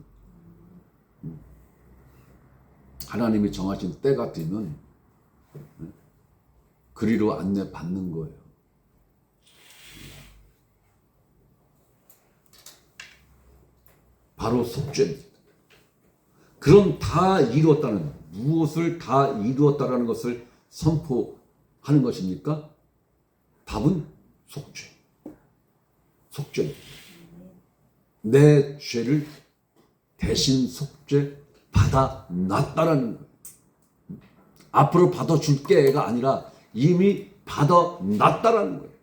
하나님이 정하신 때가 되면 그리로 안내 받는 거예요. 바로 속죄입니다. 그럼 다 이루었다는, 무엇을 다 이루었다라는 것을 선포하는 것입니까? 답은 속죄. 속죄입니다. 내 죄를 대신 속죄 받아놨다라는 거예요. 앞으로 받아줄게가 아니라 이미 받아놨다라는 거예요.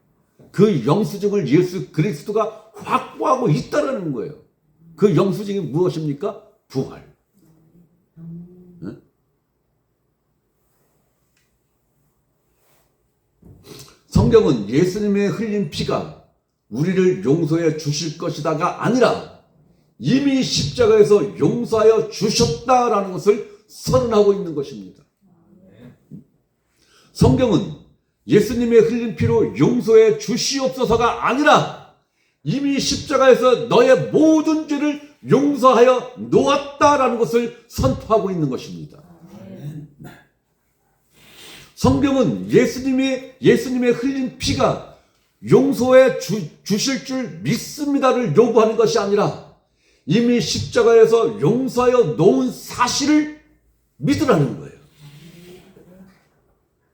그 영수증을 예수 그리스도가 확보하고 있다라는 거예요. 그 영수증이 무엇입니까? 부활. 네? 성경은 예수님의 흘린 피가 우리를 용서해 주실 것이다가 아니라 이미 십자가에서 용서하여 주셨다라는 것을 선언하고 있는 것입니다. 성경은 예수님의 흘린 피로 용서해 주시옵소서가 아니라 이미 십자가에서 너의 모든 죄를 용서하여 놓았다라는 것을 선포하고 있는 것입니다. 성경은 예수님의 흘린 피가 용서해 주실 줄 믿습니다를 요구하는 것이 아니라 이미 십자가에서 용서하여 놓은 사실을 믿으라는 거예요.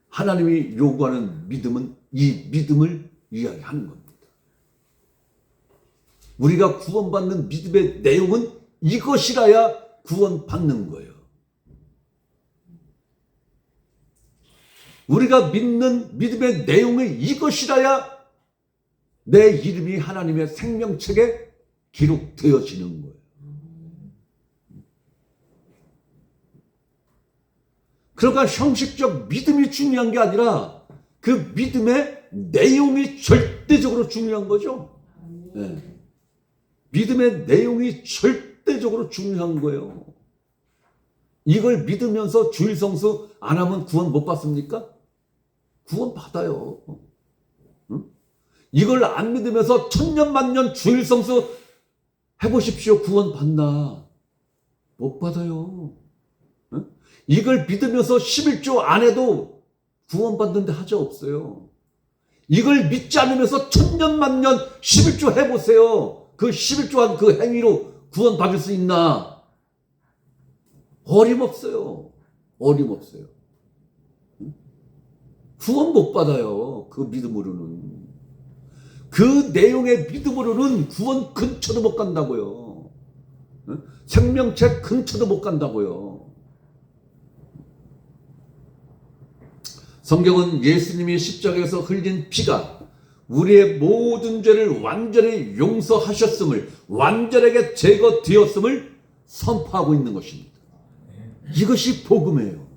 하나님이 요구하는 믿음은 이 믿음을 이야기하는 겁니다. 우리가 구원받는 믿음의 내용은 이것이라야 구원받는 거예요. 우리가 믿는 믿음의 내용이 이것이라야 내 이름이 하나님의 생명책에 기록되어지는 거예요. 그러니까 형식적 믿음이 중요한 게 아니라 그 믿음의 내용이 절대적으로 중요한 거죠. 네. 믿음의 내용이 절대적으로 중요한 거예요. 이걸 믿으면서 주일 성수 안 하면 구원 못 받습니까? 구원 받아요. 응? 이걸 안 믿으면서 천년만년 주일 성수 해보십시오. 구원 받나? 못 받아요. 응? 이걸 믿으면서 11조 안 해도 구원 받는데 하자 없어요. 이걸 믿지 않으면서 천년만년 11조 해보세요. 그 11조 한 그 행위로 구원 받을 수 있나? 어림없어요. 어림없어요. 구원 못 받아요. 그 믿음으로는. 그 내용의 믿음으로는 구원 근처도 못 간다고요. 생명책 근처도 못 간다고요. 성경은 예수님이 십자가에서 흘린 피가 우리의 모든 죄를 완전히 용서하셨음을, 완전하게 제거되었음을 선포하고 있는 것입니다. 이것이 복음이에요.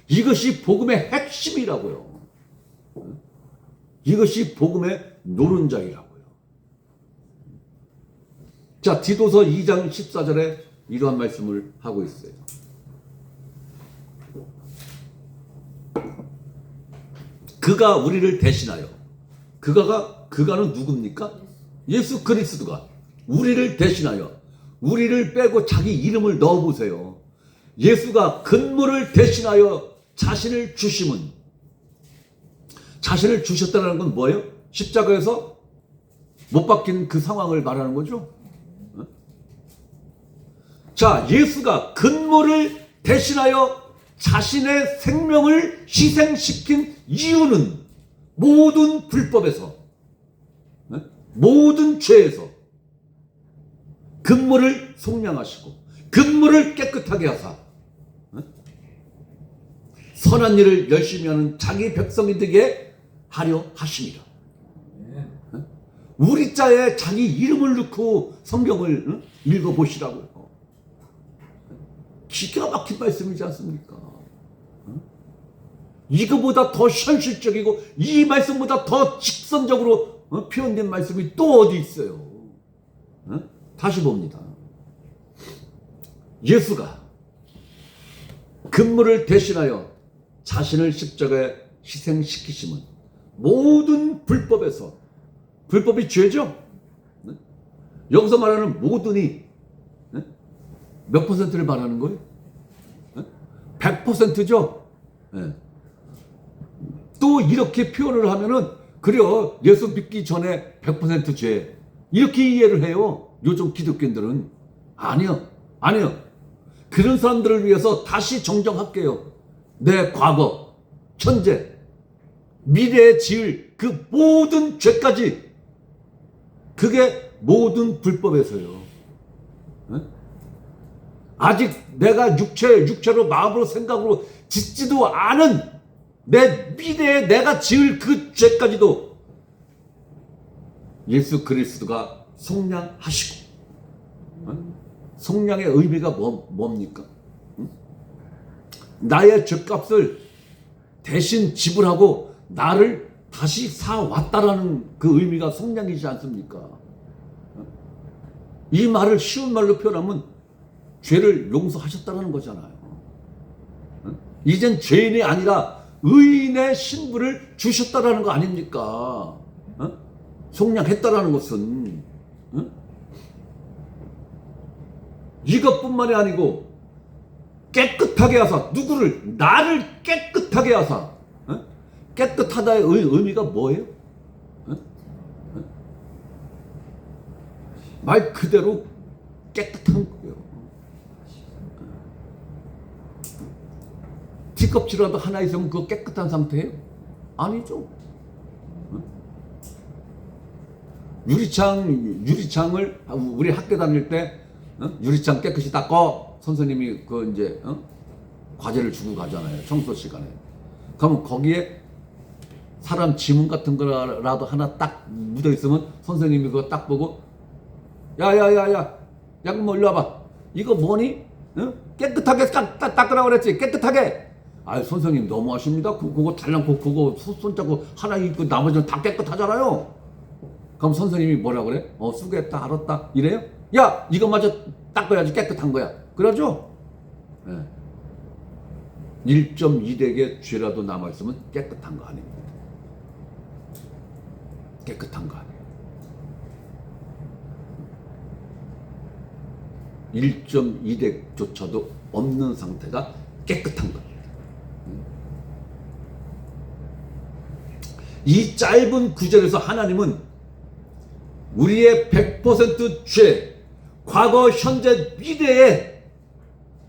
이것이 복음의 핵심이라고요. 이것이 복음의 노른자이라고요. 자, 디도서 2장 14절에 이러한 말씀을 하고 있어요. 그가 우리를 대신하여. 그가는 누굽니까? 예수 그리스도가 우리를 대신하여, 우리를 빼고 자기 이름을 넣어보세요. 예수가 근무를 대신하여 자신을 주심은, 자신을 주셨다는 건 뭐예요? 십자가에서 못 박힌 그 상황을 말하는 거죠. 자, 예수가 근무를 대신하여 자신의 생명을 희생시킨 이유는 모든 불법에서, 모든 죄에서 근무를 속량하시고 근무를 깨끗하게 하사 선한 일을 열심히 하는 자기 백성이 되게 하려 하심이라. 우리 자에 자기 이름을 넣고 성경을 읽어보시라고요. 기가 막힌 말씀이지 않습니까? 이거보다 더 현실적이고 이 말씀보다 더 직선적으로 표현된 말씀이 또 어디 있어요? 다시 봅니다. 예수가 근무를 대신하여 자신을 십자가에 희생시키심은 모든 불법에서, 불법이 죄죠? 여기서 말하는 모든이 몇 퍼센트를 말하는 거예요? 100%죠? 또 이렇게 표현을 하면은, 그래요, 예수 믿기 전에 100% 죄, 이렇게 이해를 해요. 요즘 기독교인들은. 아니요. 그런 사람들을 위해서 다시 정정할게요. 내 과거, 현재, 미래에 지을 그 모든 죄까지, 그게 모든 불법에서요. 아직 내가 육체로, 마음으로, 생각으로 짓지도 않은 내 미래에 내가 지을 그 죄까지도 예수 그리스도가 속량하시고. 속량의 의미가 뭡니까? 나의 죄값을 대신 지불하고 나를 다시 사왔다라는 그 의미가 속량이지 않습니까? 이 말을 쉬운 말로 표현하면 죄를 용서하셨다는 거잖아요. 이젠 죄인이 아니라 의인의 신분을 주셨다라는 거 아닙니까? 속량했다라는 것은. 이것뿐만이 아니고 깨끗하게 하사, 누구를? 나를 깨끗하게 하사. 깨끗하다의 의미가 뭐예요? 말 그대로 깨끗한 거예요. 뒤껍질이라도 하나 있으면 그거 깨끗한 상태예요? 아니죠. 유리창을 우리 학교 다닐 때 유리창 깨끗이 닦어 선생님이 그 이제 과제를 주고 가잖아요. 청소 시간에. 그러면 거기에 사람 지문 같은 거라도 하나 딱 묻어 있으면 선생님이 그거 딱 보고 야야야야 뭐 일로 와봐. 이거 뭐니? 깨끗하게 닦으라고 그랬지. 깨끗하게. 아 선생님 너무하십니다. 그거 달랑코 그거 손잡고 하나 있고 나머지는 다 깨끗하잖아요. 그럼 선생님이 뭐라 그래? 수고했다 알았다 이래요? 야 이거마저 닦아야지 깨끗한 거야. 그러죠? 네. 1.2덱의 죄라도 남아있으면 깨끗한 거 아닙니다. 깨끗한 거 아니에요. 1.2덱조차도 없는 상태가 깨끗한 겁니다. 이 짧은 구절에서 하나님은 우리의 100% 죄, 과거, 현재, 미래에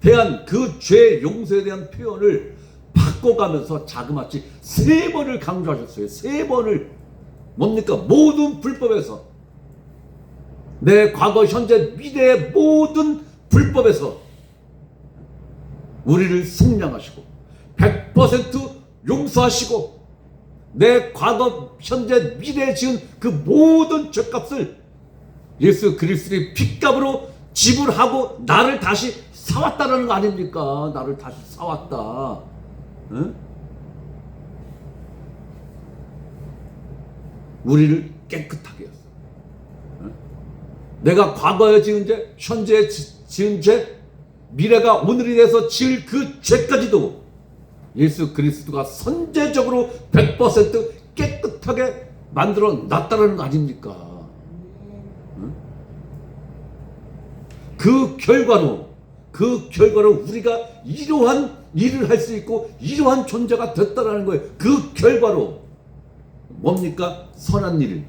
대한 그 죄 용서에 대한 표현을 바꿔가면서 자그마치 3번을 강조하셨어요. 3번을. 뭡니까? 모든 불법에서, 내 과거, 현재, 미래의 모든 불법에서 우리를 속량하시고 100% 용서하시고 내 과거, 현재, 미래에 지은 그 모든 죄값을 예수 그리스도의 핏값으로 지불하고 나를 다시 사왔다라는 거 아닙니까? 나를 다시 사왔다. 응? 우리를 깨끗하게 했어. 응? 내가 과거에 지은 죄, 현재에 지은 죄, 미래가 오늘이 돼서 지을 그 죄까지도 예수 그리스도가 선제적으로 100% 깨끗하게 만들어 놨다는 거 아닙니까? 응? 그 결과로 우리가 이러한 일을 할 수 있고 이러한 존재가 됐다라는 거예요. 그 결과로 뭡니까? 선한 일이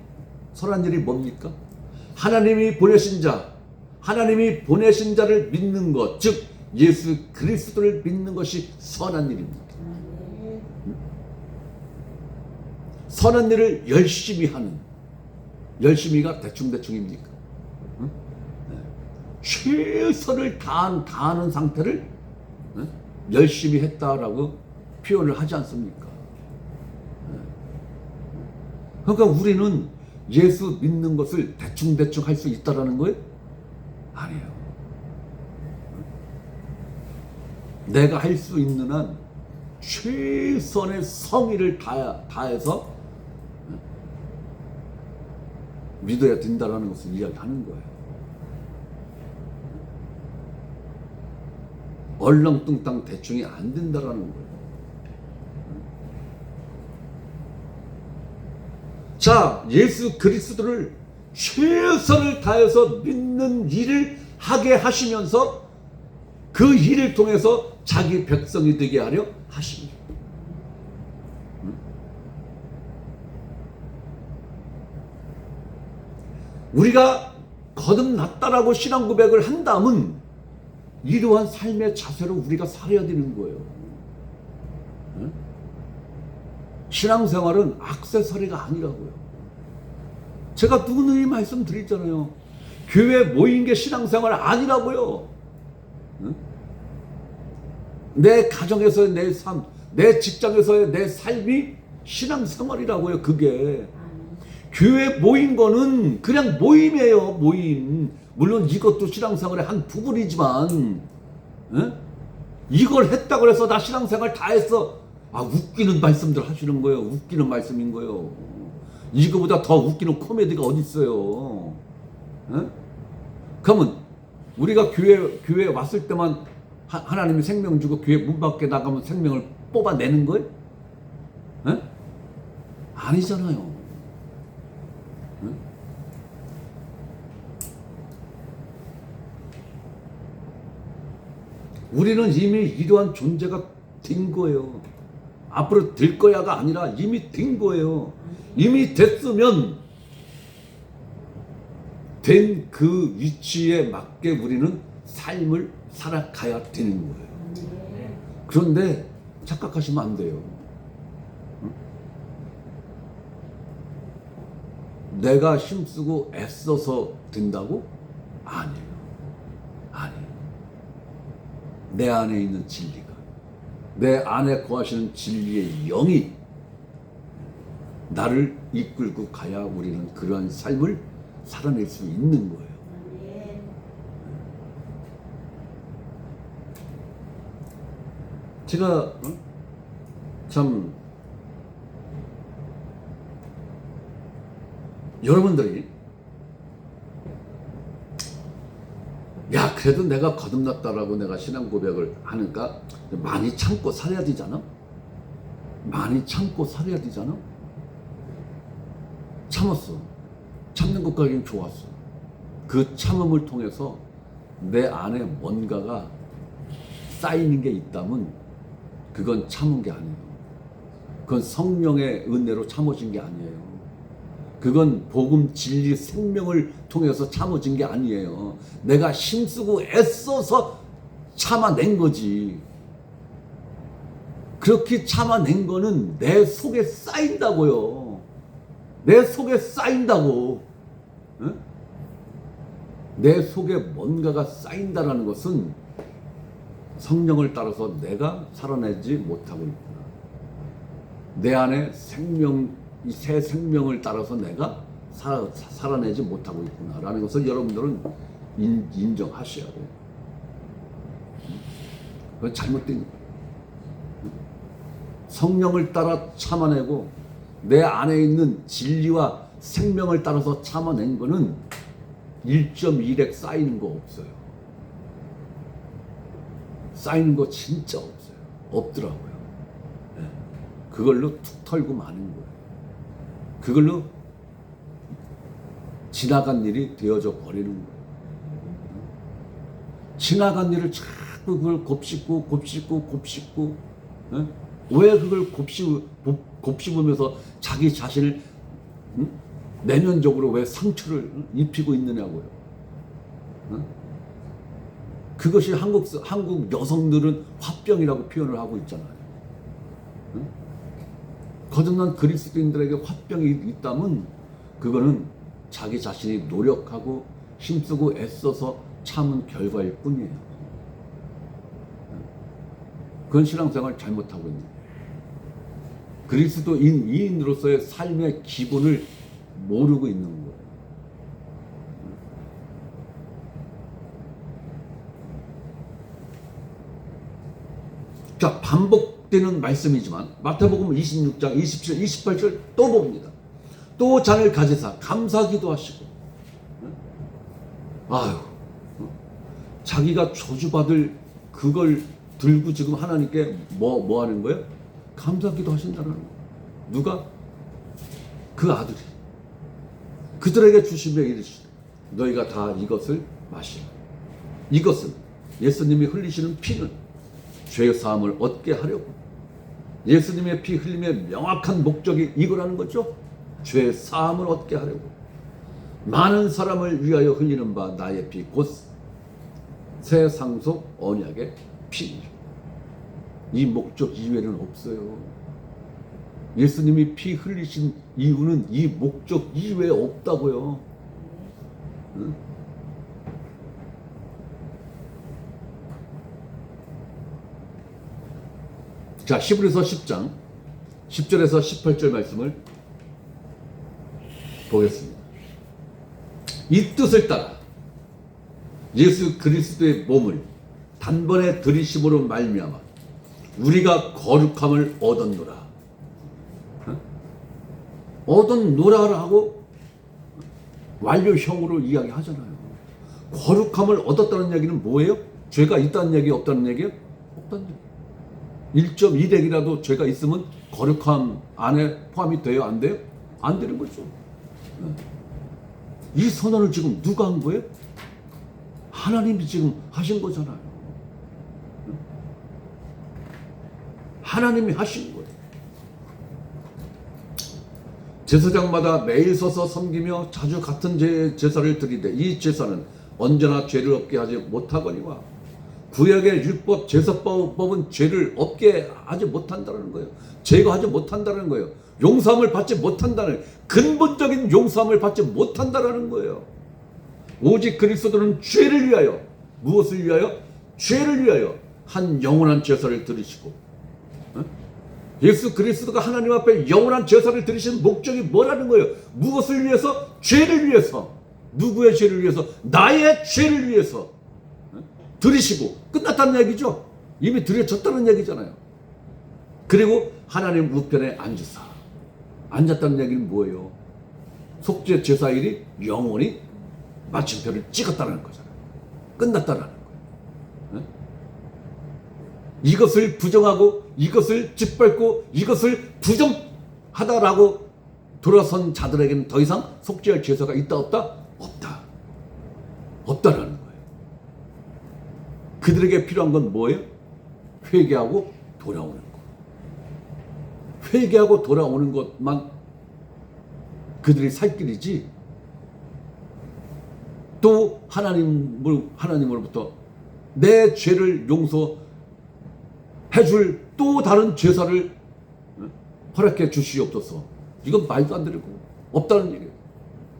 뭡니까? 하나님이 보내신 자를 믿는 것, 즉 예수 그리스도를 믿는 것이 선한 일입니다. 선한 일을 열심히 하는, 열심히가 대충입니까? 응? 네. 최선을 다하는 상태를 열심히 했다라고 표현을 하지 않습니까? 네. 그러니까 우리는 예수 믿는 것을 대충 할 수 있다라는 거예요? 아니에요. 내가 할 수 있는 한 최선의 성의를 다해서 믿어야 된다라는 것을 이야기하는 거예요. 얼렁뚱땅 대충이 안 된다라는 거예요. 자, 예수 그리스도를 최선을 다해서 믿는 일을 하게 하시면서 그 일을 통해서 자기 백성이 되게 하려 하십니다. 우리가 거듭났다라고 신앙 고백을 한다면 이러한 삶의 자세로 우리가 살아야 되는 거예요. 신앙생활은 액세서리가 아니라고요. 제가 누누이 말씀드리잖아요. 교회 모인 게 신앙생활 아니라고요. 내 가정에서의 내 삶, 내 직장에서의 내 삶이 신앙생활이라고요. 그게 교회 모인 거는 그냥 모임이에요. 모임. 물론 이것도 신앙생활의 한 부분이지만 이걸 했다고 해서 나 신앙생활 다 했어. 웃기는 말씀들 하시는 거예요. 웃기는 말씀인 거예요. 이거보다 더 웃기는 코미디가 어디 있어요. 그러면 우리가 교회에 왔을 때만 하나님이 생명 주고 교회 문 밖에 나가면 생명을 뽑아내는 거예요? 아니잖아요. 우리는 이미 이러한 존재가 된 거예요. 앞으로 될 거야가 아니라 이미 된 거예요. 이미 됐으면 된 그 위치에 맞게 우리는 삶을 살아가야 되는 거예요. 그런데 착각하시면 안 돼요. 내가 힘쓰고 애써서 된다고? 아니에요. 내 안에 있는 진리가, 내 안에 거하시는 진리의 영이 나를 이끌고 가야 우리는 그러한 삶을 살아낼 수 있는 거예요. 제가 참 여러분들이 야 그래도 내가 거듭났다라고 내가 신앙 고백을 하니까 많이 참고 살아야 되잖아. 많이 참고 살아야 되잖아. 참았어. 참는 것까지는 좋았어. 그 참음을 통해서 내 안에 뭔가가 쌓이는 게 있다면 그건 참은 게 아니에요. 그건 성령의 은혜로 참아진 게 아니에요. 그건 복음, 진리, 생명을 통해서 참아진 게 아니에요. 내가 힘쓰고 애써서 참아낸 거지. 그렇게 참아낸 거는 내 속에 쌓인다고요. 내 속에 쌓인다고. 응? 내 속에 뭔가가 쌓인다라는 것은 성령을 따라서 내가 살아내지 못하고 있구나. 내 안에 이 새 생명을 따라서 내가 살아내지 못하고 있구나 라는 것을 여러분들은 인정하셔야 돼요. 그건 잘못된 거예요. 성령을 따라 참아내고 내 안에 있는 진리와 생명을 따라서 참아낸 거는 1.1핵 쌓이는 거 없어요. 쌓이는 거 진짜 없어요. 없더라고요. 그걸로 툭 털고 마는 거예요. 그걸로 지나간 일이 되어져 버리는 거예요. 지나간 일을 자꾸 그걸 곱씹고 왜 그걸 곱씹으면서 자기 자신을 내면적으로 왜 상처를 입히고 있느냐고요. 그것이 한국 여성들은 화병이라고 표현을 하고 있잖아요. 거듭난 그리스도인들에게 화병이 있다면 그거는 자기 자신이 노력하고 힘쓰고 애써서 참은 결과일 뿐이에요. 그건 신앙생활 잘못하고 있는 거예요. 그리스도인으로서의 삶의 기본을 모르고 있는 거예요. 자, 반복되는 말씀이지만 마태복음 26장 27절 28절 또 봅니다. 또 잔을 가지사 감사기도 하시고, 아유, 자기가 저주받을 그걸 들고 지금 하나님께 뭐 하는 거예요? 감사기도 하신다는 거예요. 누가? 그 아들이 그들에게 주시며 이르시되 너희가 다 이것을 마시라. 이것은 예수님이 흘리시는 피는 죄 사함을 얻게 하려고. 예수님의 피 흘림의 명확한 목적이 이거라는 거죠. 죄 사함을 얻게 하려고 많은 사람을 위하여 흘리는 바 나의 피 곧 새 상속 언약의 피. 이 목적 이외에는 없어요. 예수님이 피 흘리신 이유는 이 목적 이외에 없다고요. 응? 자, 히브리서 10장 10절에서 18절 말씀을 보겠습니다. 이 뜻을 따라 예수 그리스도의 몸을 단번에 들이심으로 말미암아 우리가 거룩함을 얻었노라. 얻었노라라고 완료형으로 이야기하잖아요. 거룩함을 얻었다는 얘기는 뭐예요? 죄가 있다는 얘기, 없다는 얘기예요? 없다는 얘기. 1.1핵이라도 죄가 있으면 거룩함 안에 포함이 돼요? 안 돼요? 안 되는 거죠. 이 선언을 지금 누가 한 거예요? 하나님이 지금 하신 거잖아요. 하나님이 하신 거예요. 제사장마다 매일 서서 섬기며 자주 같은 제사를 드리되 이 제사는 언제나 죄를 없게 하지 못하거니와 구약의 율법 제사법은 죄를 없게 하지 못한다는 거예요. 제거하지 못한다는 거예요. 용서함을 받지 못한다는, 근본적인 용서함을 받지 못한다는 거예요. 오직 그리스도는 죄를 위하여, 무엇을 위하여? 죄를 위하여 한 영원한 제사를 드리시고, 예수 그리스도가 하나님 앞에 영원한 제사를 드리신 목적이 뭐라는 거예요? 무엇을 위해서? 죄를 위해서. 누구의 죄를 위해서? 나의 죄를 위해서 드리시고 끝났다는 얘기죠. 이미 드려졌다는 얘기잖아요. 그리고 하나님 우편에 앉으사. 앉았다는 얘기는 뭐예요? 속죄 제사일이 영원히 마침표를 찍었다는 거잖아요. 끝났다는 거예요. 이것을 부정하고 이것을 짓밟고 이것을 부정하다라고 돌아선 자들에게는 더 이상 속죄할 제사가 있다 없다? 없다. 없다라는 거예요. 그들에게 필요한 건 뭐예요? 회개하고 돌아오는 것. 회개하고 돌아오는 것만 그들이 살 길이지, 또 하나님으로부터 내 죄를 용서해줄 또 다른 제사를 허락해 주시옵소서. 이건 말도 안 되는 거. 없다는 얘기예요.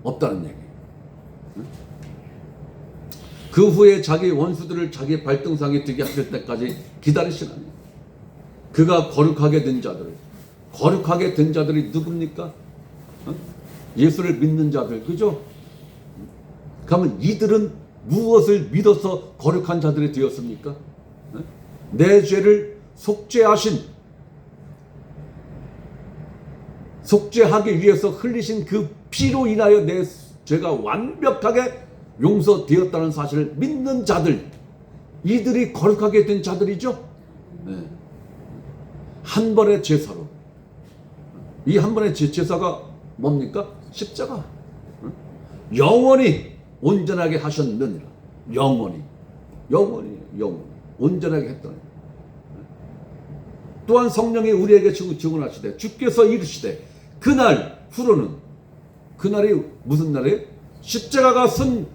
없다는 얘기. 그 후에 자기 원수들을 자기 발등상에 두게 하실 때까지 기다리시나니 그가 거룩하게 된 자들이 누굽니까? 예수를 믿는 자들, 그죠? 그러면 이들은 무엇을 믿어서 거룩한 자들이 되었습니까? 내 죄를 속죄하기 위해서 흘리신 그 피로 인하여 내 죄가 완벽하게 용서되었다는 사실을 믿는 자들, 이들이 거룩하게 된 자들이죠. 한 번의 제사로 이 한 번의 제사가 뭡니까? 십자가. 영원히 온전하게 하셨느니라. 영원히 온전하게 했더니. 또한 성령이 우리에게 증언하시되 주께서 이르시되 그날 후로는, 그날이 무슨 날이에요? 십자가가 선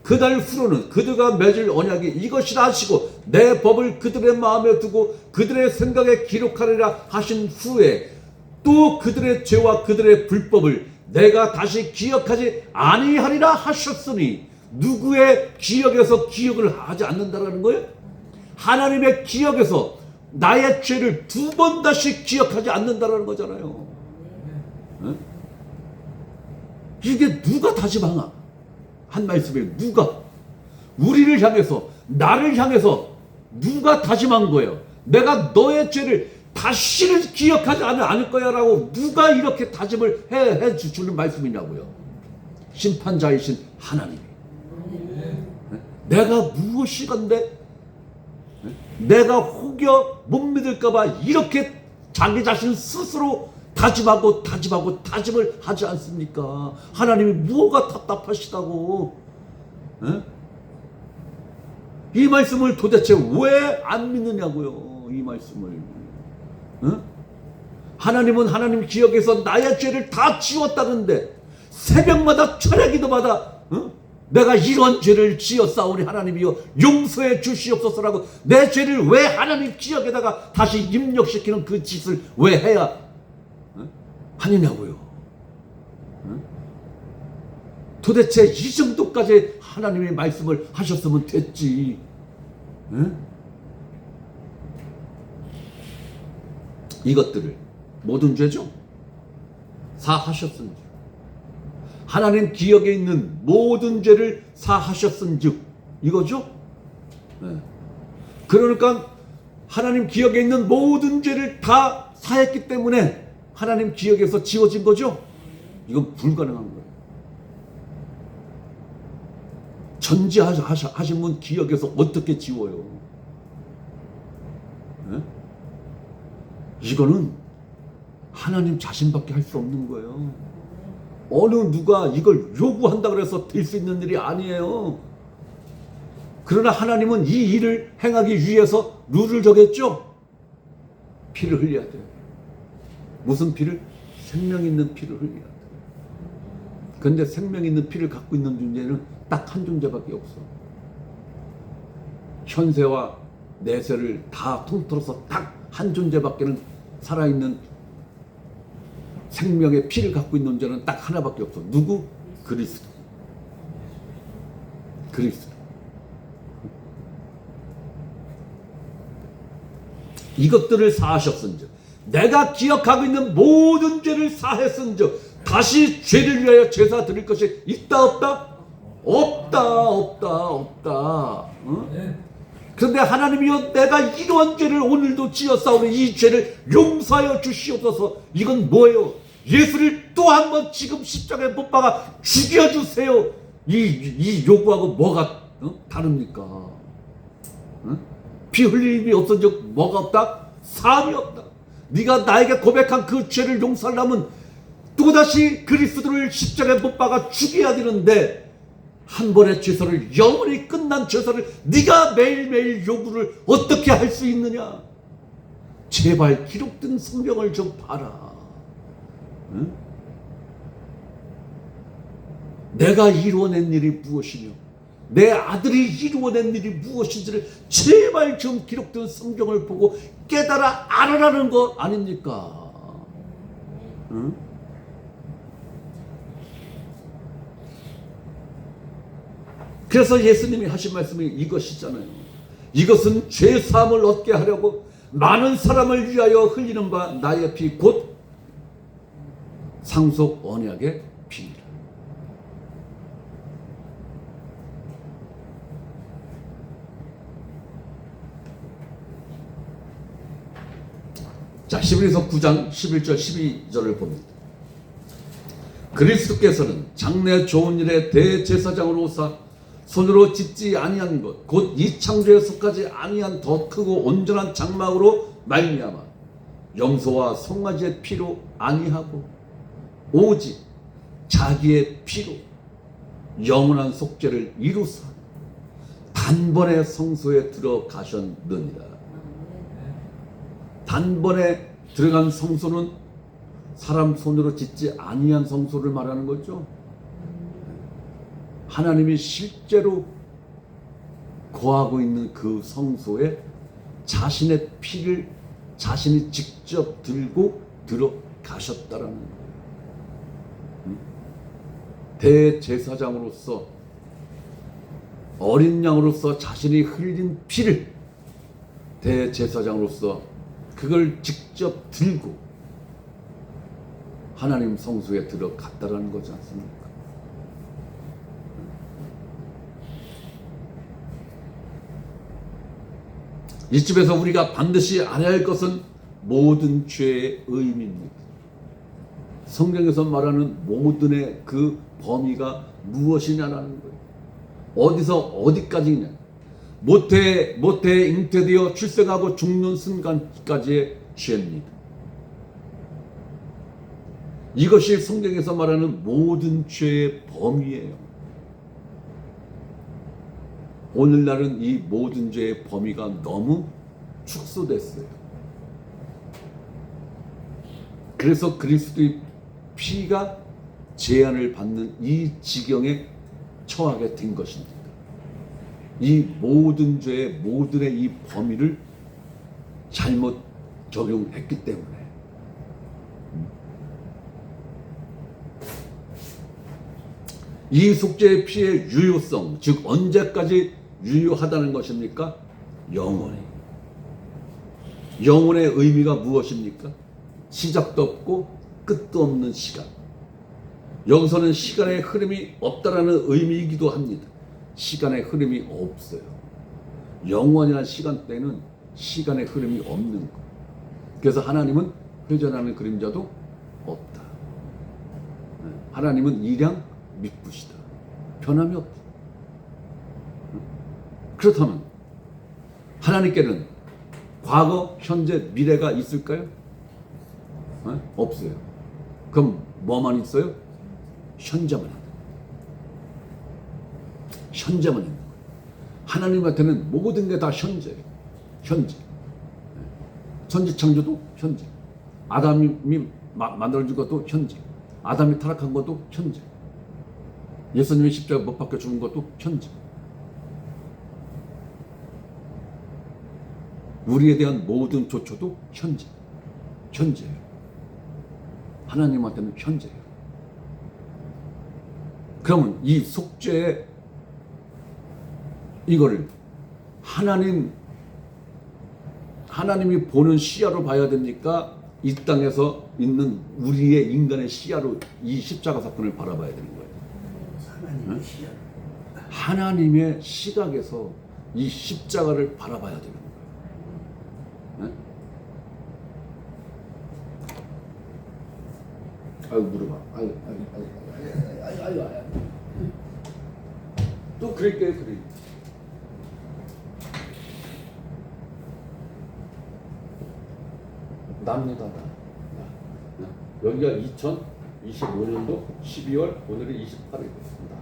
그날 후로는 그들과 맺을 언약이 이것이라 하시고 내 법을 그들의 마음에 두고 그들의 생각에 기록하리라 하신 후에 또 그들의 죄와 그들의 불법을 내가 다시 기억하지 아니하리라 하셨으니, 누구의 기억에서 기억을 하지 않는다라는 거예요? 하나님의 기억에서 나의 죄를 두 번 다시 기억하지 않는다라는 거잖아요. 네? 이게 누가 다짐하나? 한 말씀에 누가? 우리를 향해서, 나를 향해서 누가 다짐한 거예요? 내가 너의 죄를 다시는 기억하지 않을 거야 라고 누가 이렇게 다짐을 해 주는 말씀이냐고요. 심판자이신 하나님이. 내가 무엇이건데 내가 혹여 못 믿을까봐 이렇게 자기 자신 스스로 다짐을 하지 않습니까? 하나님이 무엇가 답답하시다고? 이 말씀을 도대체 왜 안 믿느냐고요? 이 말씀을. 하나님은 하나님 기억에서 나의 죄를 다 지웠다는데 새벽마다 철야기도마다 내가 이런 죄를 지었사오니 하나님이여 용서해 주시옵소서라고 내 죄를 왜 하나님 기억에다가 다시 입력시키는 그 짓을 왜 해야 하느냐고요. 도대체 이 정도까지 하나님의 말씀을 하셨으면 됐지. 이것들을 모든 죄죠. 사하셨은즉 하나님 기억에 있는 모든 죄를 사하셨은즉 이거죠. 그러니까 하나님 기억에 있는 모든 죄를 다 사했기 때문에 하나님 기억에서 지워진 거죠. 이건 불가능한 거예요. 전지하신 분 기억에서 어떻게 지워요? 이거는 하나님 자신밖에 할 수 없는 거예요. 어느 누가 이걸 요구한다 그래서 될 수 있는 일이 아니에요. 그러나 하나님은 이 일을 행하기 위해서 룰을 정했죠. 피를 흘려야 돼요. 무슨 피를? 생명 있는 피를 흘려야 돼요. 그런데 생명 있는 피를 갖고 있는 존재는 딱 한 존재밖에 없어. 현세와 내세를 다 통틀어서 딱 한 존재밖에는 살아있는 생명의 피를 갖고 있는 존재는 딱 하나밖에 없어. 누구? 그리스도. 그리스도. 이것들을 사하셨은즉 내가 기억하고 있는 모든 죄를 사했은즉 다시 죄를 위하여 제사 드릴 것이 있다 없다? 없다. 응? 그런데 하나님이여 내가 이러한 죄를 오늘도 지었사오니 이 죄를 용서하여 주시옵소서. 이건 뭐예요? 예수를 또 한 번 지금 십자가에 못 박아 죽여주세요. 이 요구하고 뭐가 다릅니까? 피 흘릴 힘이 없어진 적 뭐가 없다? 사함이 없다. 네가 나에게 고백한 그 죄를 용서하려면 또다시 그리스도를 십자가에 못 박아 죽여야 되는데 한 번의 죄사를 영원히 끝난 죄사를 네가 매일매일 요구를 어떻게 할 수 있느냐? 제발 기록된 성경을 좀 봐라. 응? 내가 이루어낸 일이 무엇이며 내 아들이 이루어낸 일이 무엇인지를 제발 좀 기록된 성경을 보고 깨달아 알아라는 거 아닙니까? 응? 그래서 예수님이 하신 말씀이 이것이잖아요. 이것은 죄 사함을 얻게 하려고 많은 사람을 위하여 흘리는 바 나의 피 곧 상속 언약의 피니라. 자, 히브리서 9장 11절 12절을 봅니다. 그리스도께서는 장래 좋은 일의 대제사장으로 오사 손으로 짓지 아니한 것 곧 이 창조에 속하지 아니한 더 크고 온전한 장막으로 말미암아 염소와 송아지의 피로 아니하고 오직 자기의 피로 영원한 속죄를 이루사 단번에 성소에 들어가셨느니라. 단번에 들어간 성소는 사람 손으로 짓지 아니한 성소를 말하는 거죠. 하나님이 실제로 거하고 있는 그 성소에 자신의 피를 자신이 직접 들고 들어가셨다라는 거예요. 대제사장으로서 어린 양으로서 자신이 흘린 피를 대제사장으로서 그걸 직접 들고 하나님 성소에 들어갔다라는 거지 않습니까? 이쯤에서 우리가 반드시 알아야 할 것은 모든 죄의 의미입니다. 성경에서 말하는 모든의 그 범위가 무엇이냐라는 거예요. 어디서 어디까지냐. 모태에 잉태되어 출생하고 죽는 순간까지의 죄입니다. 이것이 성경에서 말하는 모든 죄의 범위예요. 오늘날은 이 모든 죄의 범위가 너무 축소됐어요. 그래서 그리스도의 피가 제한을 받는 이 지경에 처하게 된 것입니다. 이 모든 죄의 모든의 이 범위를 잘못 적용했기 때문에 이 속죄의 피의 유효성, 즉 언제까지 유효하다는 것입니까? 영원히. 영원의 의미가 무엇입니까? 시작도 없고 끝도 없는 시간. 여기서는 시간의 흐름이 없다라는 의미이기도 합니다. 시간의 흐름이 없어요. 영원이라는 시간대는 시간의 흐름이 없는 거. 그래서 하나님은 회전하는 그림자도 없다. 하나님은 일양 믿부시다. 변함이 없다. 그렇다면 하나님께는 과거, 현재, 미래가 있을까요? 없어요. 그럼 뭐만 있어요? 현재만 있는 거예요. 현재만 있는 거예요. 하나님한테는 모든 게 다 현재예요. 현재. 천지창조도 현재. 아담이 만들어준 것도 현재. 아담이 타락한 것도 현재. 예수님이 십자가 못 박혀 죽은 것도 현재. 우리에 대한 모든 조처도 현재. 현재예요. 하나님한테는 현재예요. 그러면 이 속죄의 이거를 하나님이 보는 시야로 봐야 됩니까? 이 땅에서 있는 우리의 인간의 시야로 이 십자가 사건을 바라봐야 되는 거예요. 하나님의 시야. 하나님의 시각에서 이 십자가를 바라봐야 되는 거예요. 아유 물어봐. 아유. 또 그럴게요, 그래. 납니다, 나. 여기가 2025년도 12월, 오늘이 28일입니다.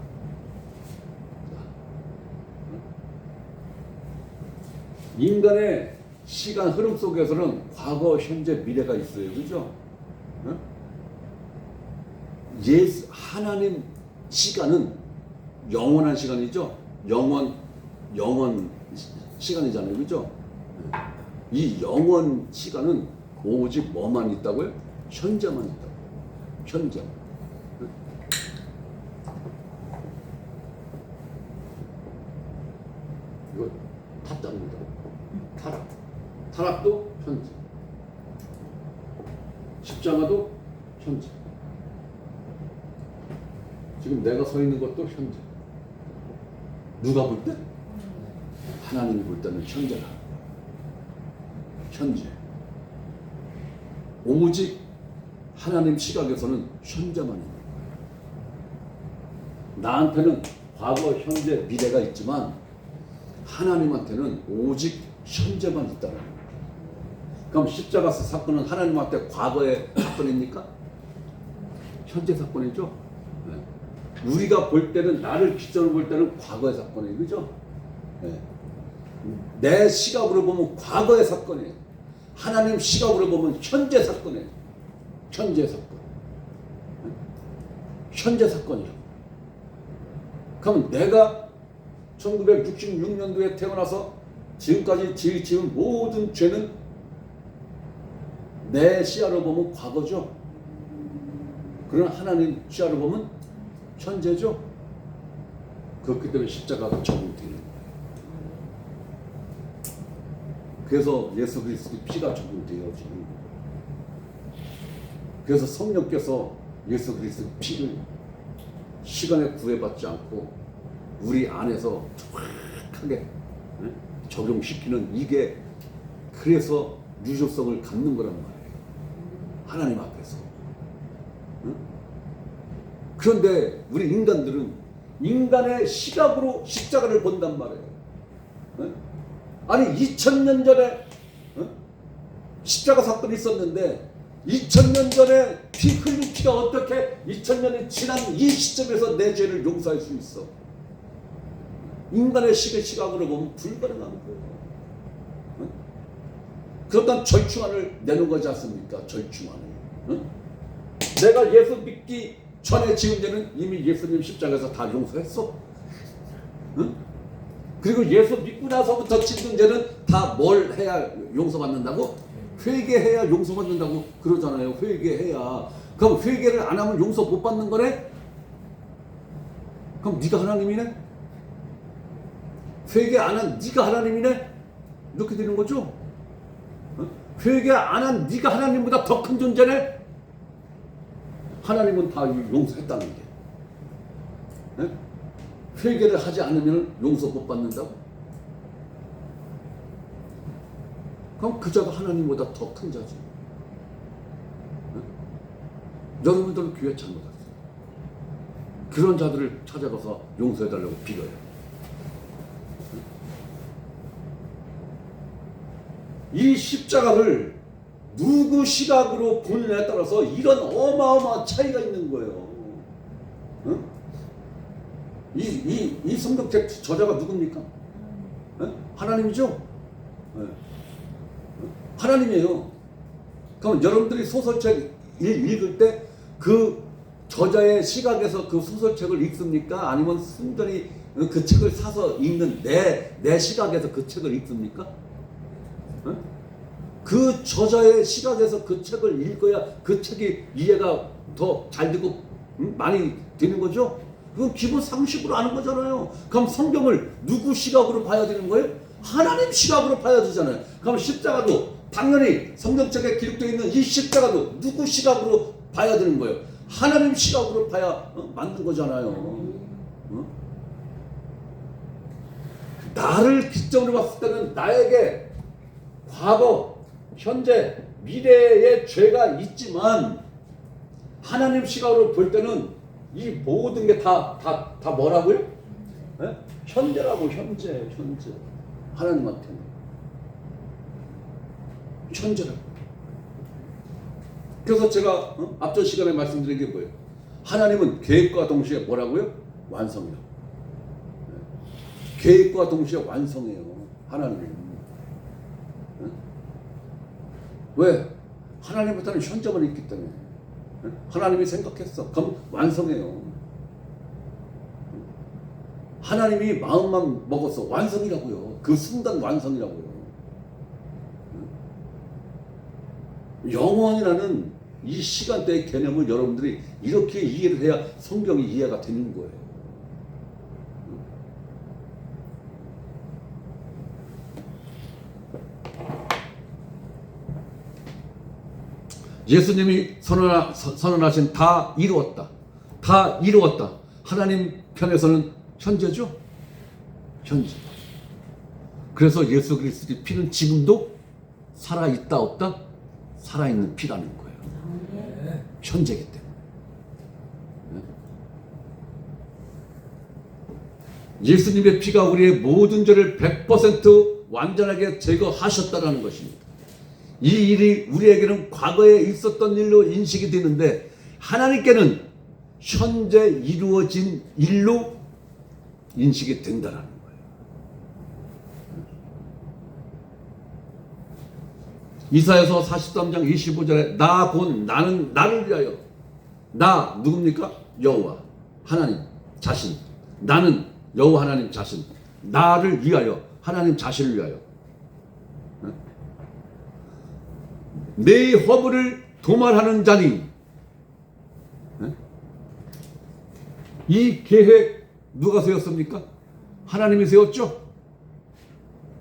인간의 시간 흐름 속에서는 과거, 현재, 미래가 있어요, 그죠? 하나님 시간은 영원한 시간이죠. 영원 시간이잖아요, 그죠? 이 영원 시간은 오직 뭐만 있다고요? 현재만 있다고. 현재. 이거 타짜입니다. 타락도 현재. 십자가도 현재. 지금 내가 서 있는 것도 현재. 누가 볼 때? 하나님이 볼 때는 현재다. 현재. 오직 하나님 시각에서는 현재만 있는 거예요. 나한테는 과거, 현재, 미래가 있지만 하나님한테는 오직 현재만 있다는 거예요. 그럼 십자가 사건은 하나님한테 과거의 사건입니까? 현재 사건이죠. 네. 우리가 볼 때는, 나를 기준으로 볼 때는 과거의 사건이에요. 그죠? 네. 내 시각으로 보면 과거의 사건이에요. 하나님 시각으로 보면 현재 사건이에요. 현재 사건. 네? 현재 사건이라고. 그럼 내가 1966년도에 태어나서 지금까지 지은 모든 죄는 내 시야로 보면 과거죠. 그러나 하나님 시야로 보면 현재죠. 그렇기 때문에 십자가가 적용되는 거예요. 그래서 예수 그리스도의 피가 적용되어지는 거예요. 그래서 성령께서 예수 그리스도의 피를 시간에 구애받지 않고 우리 안에서 정확하게 적용시키는, 이게 그래서 유효성을 갖는 거란 말이에요. 하나님 앞에서. 그런데 우리 인간들은 인간의 시각으로 십자가를 본단 말이에요. 아니 2000년 전에 십자가 사건이 있었는데 2000년 전에 피 흘린 피가 어떻게 2000년이 지난 이 시점에서 내 죄를 용서할 수 있어? 인간의 시각으로 보면 불가능한 거예요. 그러니까 절충안을 내는 거지 않습니까? 절충안을. 내가 예수 믿기 전에 지은 죄는 이미 예수님 십자가에서 다 용서했어. 그리고 예수 믿고 나서부터 짓는 죄는 다 뭘 해야 용서받는다고? 회개해야 용서받는다고 그러잖아요. 회개해야. 그럼 회개를 안 하면 용서 못 받는 거네? 그럼 네가 하나님이네? 회개 안 한 네가 하나님이네? 이렇게 되는 거죠? 회개 안 한 네가 하나님보다 더 큰 존재네? 하나님은 다 용서했다는 게. 회개를 하지 않으면 용서 못 받는다고? 그럼 그 자가 하나님보다 더 큰 자지. 여러분들은 교회 잘못했어요. 그런 자들을 찾아가서 용서해달라고 빌어요. 이 십자가를 누구 시각으로 보느냐에 따라서 이런 어마어마한 차이가 있는 거예요. 이 성경책 저자가 누굽니까? 하나님이죠? 하나님이에요. 그럼 여러분들이 소설책 읽을 때 그 저자의 시각에서 그 소설책을 읽습니까? 아니면 순전히 그 책을 사서 읽는 내 시각에서 그 책을 읽습니까? 그 저자의 시각에서 그 책을 읽어야 그 책이 이해가 더 잘 되고 많이 되는 거죠? 그건 기본 상식으로 아는 거잖아요. 그럼 성경을 누구 시각으로 봐야 되는 거예요? 하나님 시각으로 봐야 되잖아요. 그럼 십자가도 당연히 성경책에 기록되어 있는 이 십자가도 누구 시각으로 봐야 되는 거예요? 하나님 시각으로 봐야 맞는 거잖아요. 나를 기점으로 봤을 때는 나에게 과거, 현재, 미래의 죄가 있지만 하나님 시각으로 볼 때는 이 모든 게 다 뭐라고요? 네? 현재라고. 현재 하나님한테는 현재라고. 그래서 제가 앞전 시간에 말씀드린 게 뭐예요? 하나님은 계획과 동시에 뭐라고요? 완성이라고. 네. 계획과 동시에 완성해요. 하나님은. 네? 왜? 하나님부터는 현재만 있기 때문에. 네? 하나님이 생각했어. 그럼 완성해요. 하나님이 마음만 먹었어. 완성이라고요. 그 순간 완성이라고요. 영원이라는 이 시간대의 개념을 여러분들이 이렇게 이해를 해야 성경이 이해가 되는 거예요. 예수님이 선언하신 다 이루었다. 다 이루었다. 하나님 편에서는 현재죠? 현재. 그래서 예수 그리스도의 피는 지금도 살아있다 없다? 살아있는 피라는 거예요. 현재이기 때문에. 예수님의 피가 우리의 모든 죄를 100% 완전하게 제거하셨다는 것입니다. 이 일이 우리에게는 과거에 있었던 일로 인식이 되는데 하나님께는 현재 이루어진 일로 인식이 된다는 거예요. 이사야서 43장 25절에 나 곧 나는 나를 위하여, 나 누굽니까? 여호와 하나님 자신, 나는 여호와 하나님 자신, 나를 위하여, 하나님 자신을 위하여 내 허물을 도말하는 자니. 이 계획 누가 세웠습니까? 하나님이 세웠죠.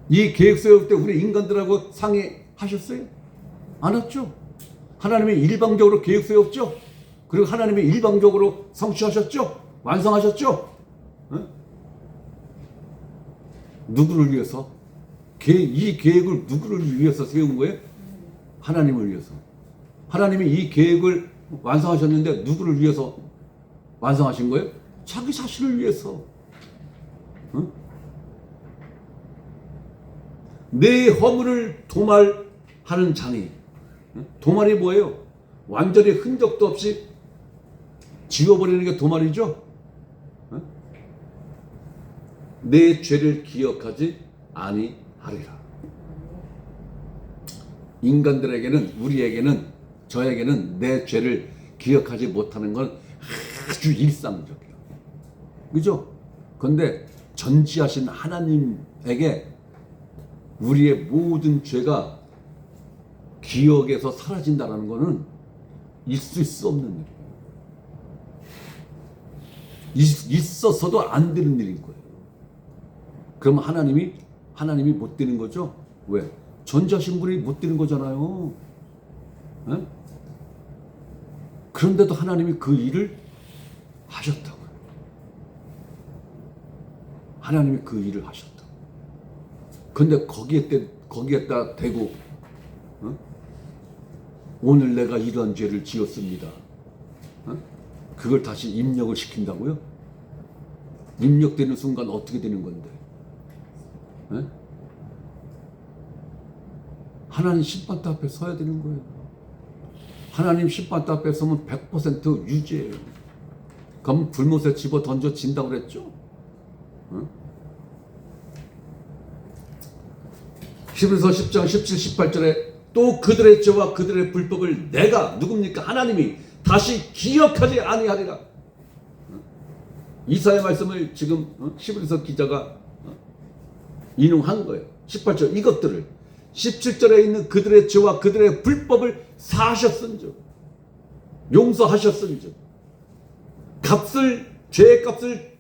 이 계획 세울 때 우리 인간들하고 상의하셨어요? 안 했죠. 하나님이 일방적으로 계획 세웠죠. 그리고 하나님이 일방적으로 성취하셨죠. 완성하셨죠. 누구를 위해서? 이 계획을 누구를 위해서 세운 거예요? 하나님을 위해서. 하나님이 이 계획을 완성하셨는데 누구를 위해서 완성하신 거예요? 자기 자신을 위해서. 내 허물을 도말하는 자니. 도말이 뭐예요? 완전히 흔적도 없이 지워버리는 게 도말이죠. 내 죄를 기억하지 아니하리라. 인간들에게는, 우리에게는, 저에게는 내 죄를 기억하지 못하는 건 아주 일상적이에요. 그죠? 그런데 전지하신 하나님에게 우리의 모든 죄가 기억에서 사라진다는 것은 있을 수 없는 일이에요. 있어서도 안 되는 일인 거예요. 그럼 하나님이 못 되는 거죠? 왜? 전지하신 분이 못 되는 거잖아요. 에? 그런데도 하나님이 그 일을 하셨다고요. 하나님이 그 일을 하셨다고. 근데 거기에다 대고 오늘 내가 이런 죄를 지었습니다. 그걸 다시 입력을 시킨다고요? 입력되는 순간 어떻게 되는 건데? 하나님 심판대 앞에 서야 되는 거예요. 하나님 심판대 앞에 서면 100% 유죄예요. 그럼 불못에 집어 던져 진다고 그랬죠? 히브리서 10장 17, 18절에 또 그들의 죄와 그들의 불법을 내가, 누굽니까? 하나님이 다시 기억하지 아니하리라. 이사야 말씀을 지금 히브리서 기자가 인용한 거예요. 18절 이것들을 17절에 있는 그들의 죄와 그들의 불법을 사하셨은즉, 용서하셨은즉, 죄의 값을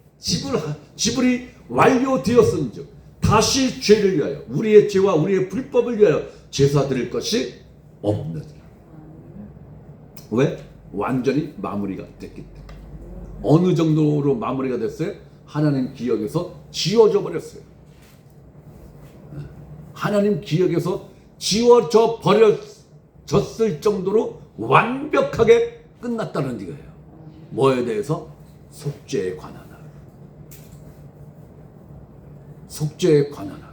지불이 완료되었은즉 다시 죄를 위하여, 우리의 죄와 우리의 불법을 위하여 제사 드릴 것이 없느니라. 왜? 완전히 마무리가 됐기 때문에. 어느 정도로 마무리가 됐어요? 하나님 기억에서 지워져 버렸어요. 하나님 기억에서 지워져 버려졌을 정도로 완벽하게 끝났다는 얘기예요. 뭐에 대해서? 속죄에 관한 한. 속죄에 관한 한.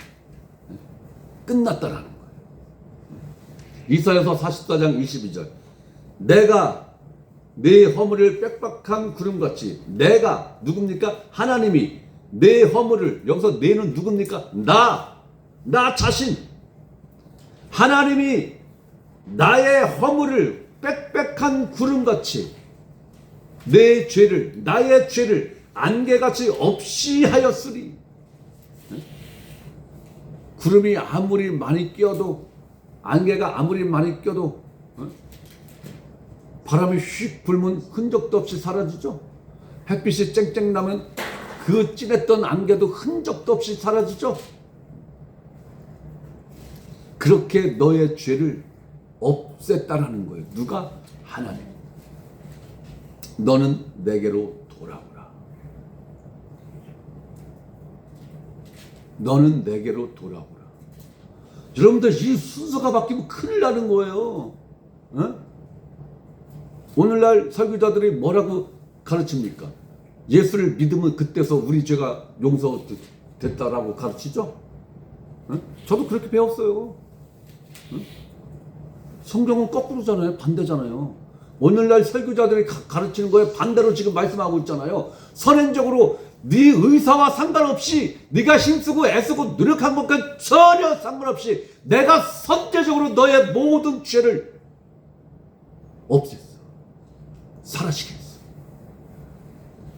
끝났다라는 거예요. 이사야서 44장 22절. 내가 내 허물을 빽빽한 구름같이, 내가 누굽니까? 하나님이 내 허물을, 여기서 내는 누굽니까? 나 자신. 하나님이 나의 허물을 빽빽한 구름같이, 내 죄를, 나의 죄를 안개같이 없이 하였으리. 구름이 아무리 많이 껴도, 안개가 아무리 많이 껴도 바람이 휙 불면 흔적도 없이 사라지죠. 햇빛이 쨍쨍 나면 그 진했던 안개도 흔적도 없이 사라지죠. 그렇게 너의 죄를 없앴다라는 거예요. 누가? 하나님. 너는 내게로 돌아오라. 너는 내게로 돌아오라. 여러분들, 이 순서가 바뀌면 큰일 나는 거예요. 오늘날 설교자들이 뭐라고 가르칩니까? 예수를 믿으면 그때서 우리 죄가 용서됐다라고 가르치죠? 저도 그렇게 배웠어요. 성경은 거꾸로잖아요. 반대잖아요. 오늘날 설교자들이 가르치는 거에 반대로 지금 말씀하고 있잖아요. 선행적으로 네 의사와 상관없이 네가 힘쓰고 애쓰고 노력한 것과 전혀 상관없이 내가 선제적으로 너의 모든 죄를 없앴어. 사라지게 했어.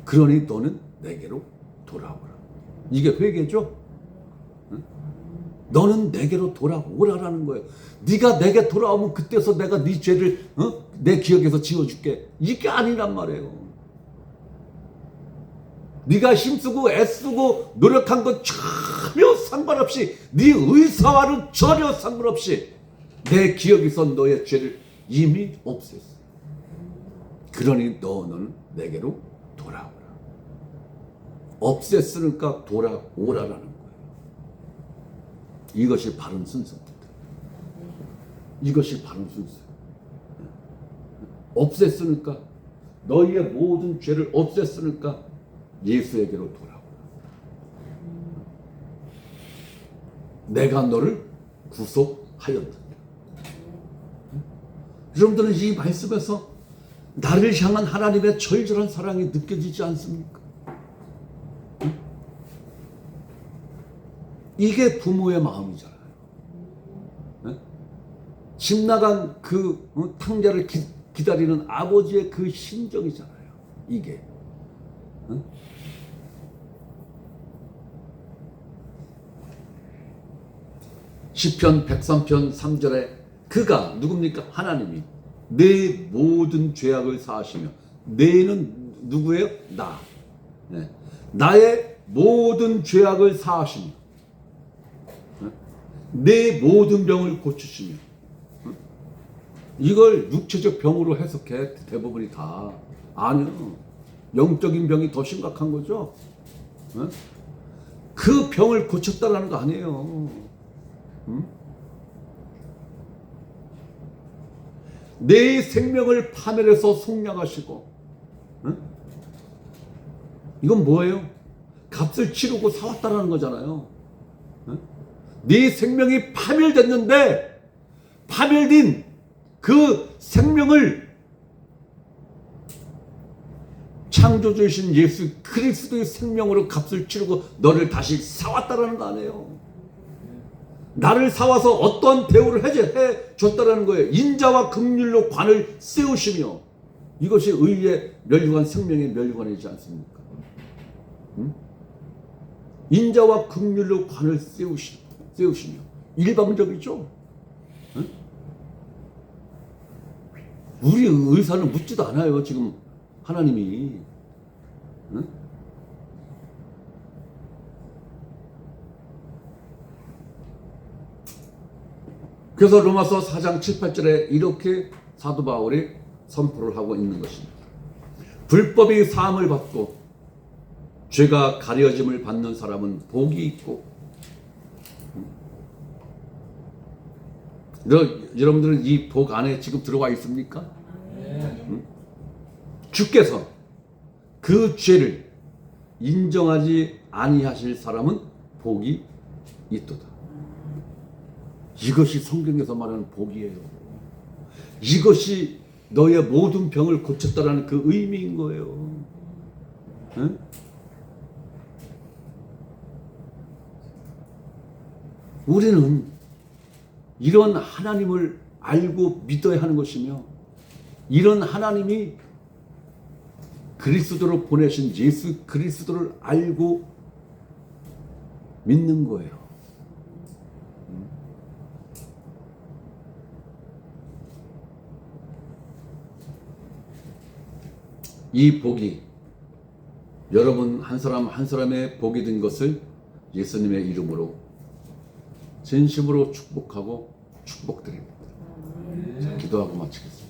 그러니 너는 내게로 돌아오라. 이게 회개죠? 응? 너는 내게로 돌아오라라는 거예요. 네가 내게 돌아오면 그때서 내가 네 죄를 내 기억에서 지워줄게. 이게 아니란 말이에요. 네가 힘쓰고 애쓰고 노력한 것 전혀 상관없이 네 의사와는 전혀 상관없이 내 기억에서 너의 죄를 이미 없앴어. 그러니 너는 내게로 돌아오라. 없앴으니까 돌아오라라는 거예요. 이것이 바른 순서입니다. 이것이 바른 순서. 없앴으니까 너희의 모든 죄를 없앴으니까 예수에게로 돌아오라. 내가 너를 구속하였다. 여러분들은 이 말씀에서 나를 향한 하나님의 절절한 사랑이 느껴지지 않습니까? 이게 부모의 마음이잖아요. 집 나간 그 탕자를 기다리는 아버지의 그 심정이잖아요. 이게. 시편 103편 3절에 그가 누굽니까? 하나님이 내 모든 죄악을 사하시며 내는 누구예요? 나. 네. 나의 모든 죄악을 사하시며 내 모든 병을 고치시며. 이걸 육체적 병으로 해석해 대부분이 다. 아니요. 영적인 병이 더 심각한 거죠. 그 병을 고쳤다라는 거 아니에요. 내 생명을 파멸해서 속량하시고. 이건 뭐예요? 값을 치르고 사왔다라는 거잖아요. 네 생명이 파멸됐는데 파멸된 그 생명을 창조주이신 예수 그리스도의 생명으로 값을 치르고 너를 다시 사왔다라는 거 아니에요. 나를 사와서 어떠한 대우를 해줬다라는 거예요. 인자와 긍휼로 관을 세우시며. 이것이 의의 멸류관, 생명의 멸류관이지 않습니까? 인자와 긍휼로 관을 세우시며. 일방적이죠. 우리 의사는 묻지도 않아요. 지금 하나님이. 그래서 로마서 4장 7, 8절에 이렇게 사도 바울이 선포를 하고 있는 것입니다. 불법이 사함을 받고 죄가 가려짐을 받는 사람은 복이 있고. 여러분들은 이 복 안에 지금 들어와 있습니까? 주께서 그 죄를 인정하지 아니하실 사람은 복이 있도다. 이것이 성경에서 말하는 복이에요. 이것이 너의 모든 병을 고쳤다라는 그 의미인 거예요. 응? 우리는 이런 하나님을 알고 믿어야 하는 것이며, 이런 하나님이 그리스도로 보내신 예수 그리스도를 알고 믿는 거예요. 이 복이 여러분 한 사람 한 사람의 복이 된 것을 예수님의 이름으로 진심으로 축복하고 축복드립니다. 자, 기도하고 마치겠습니다.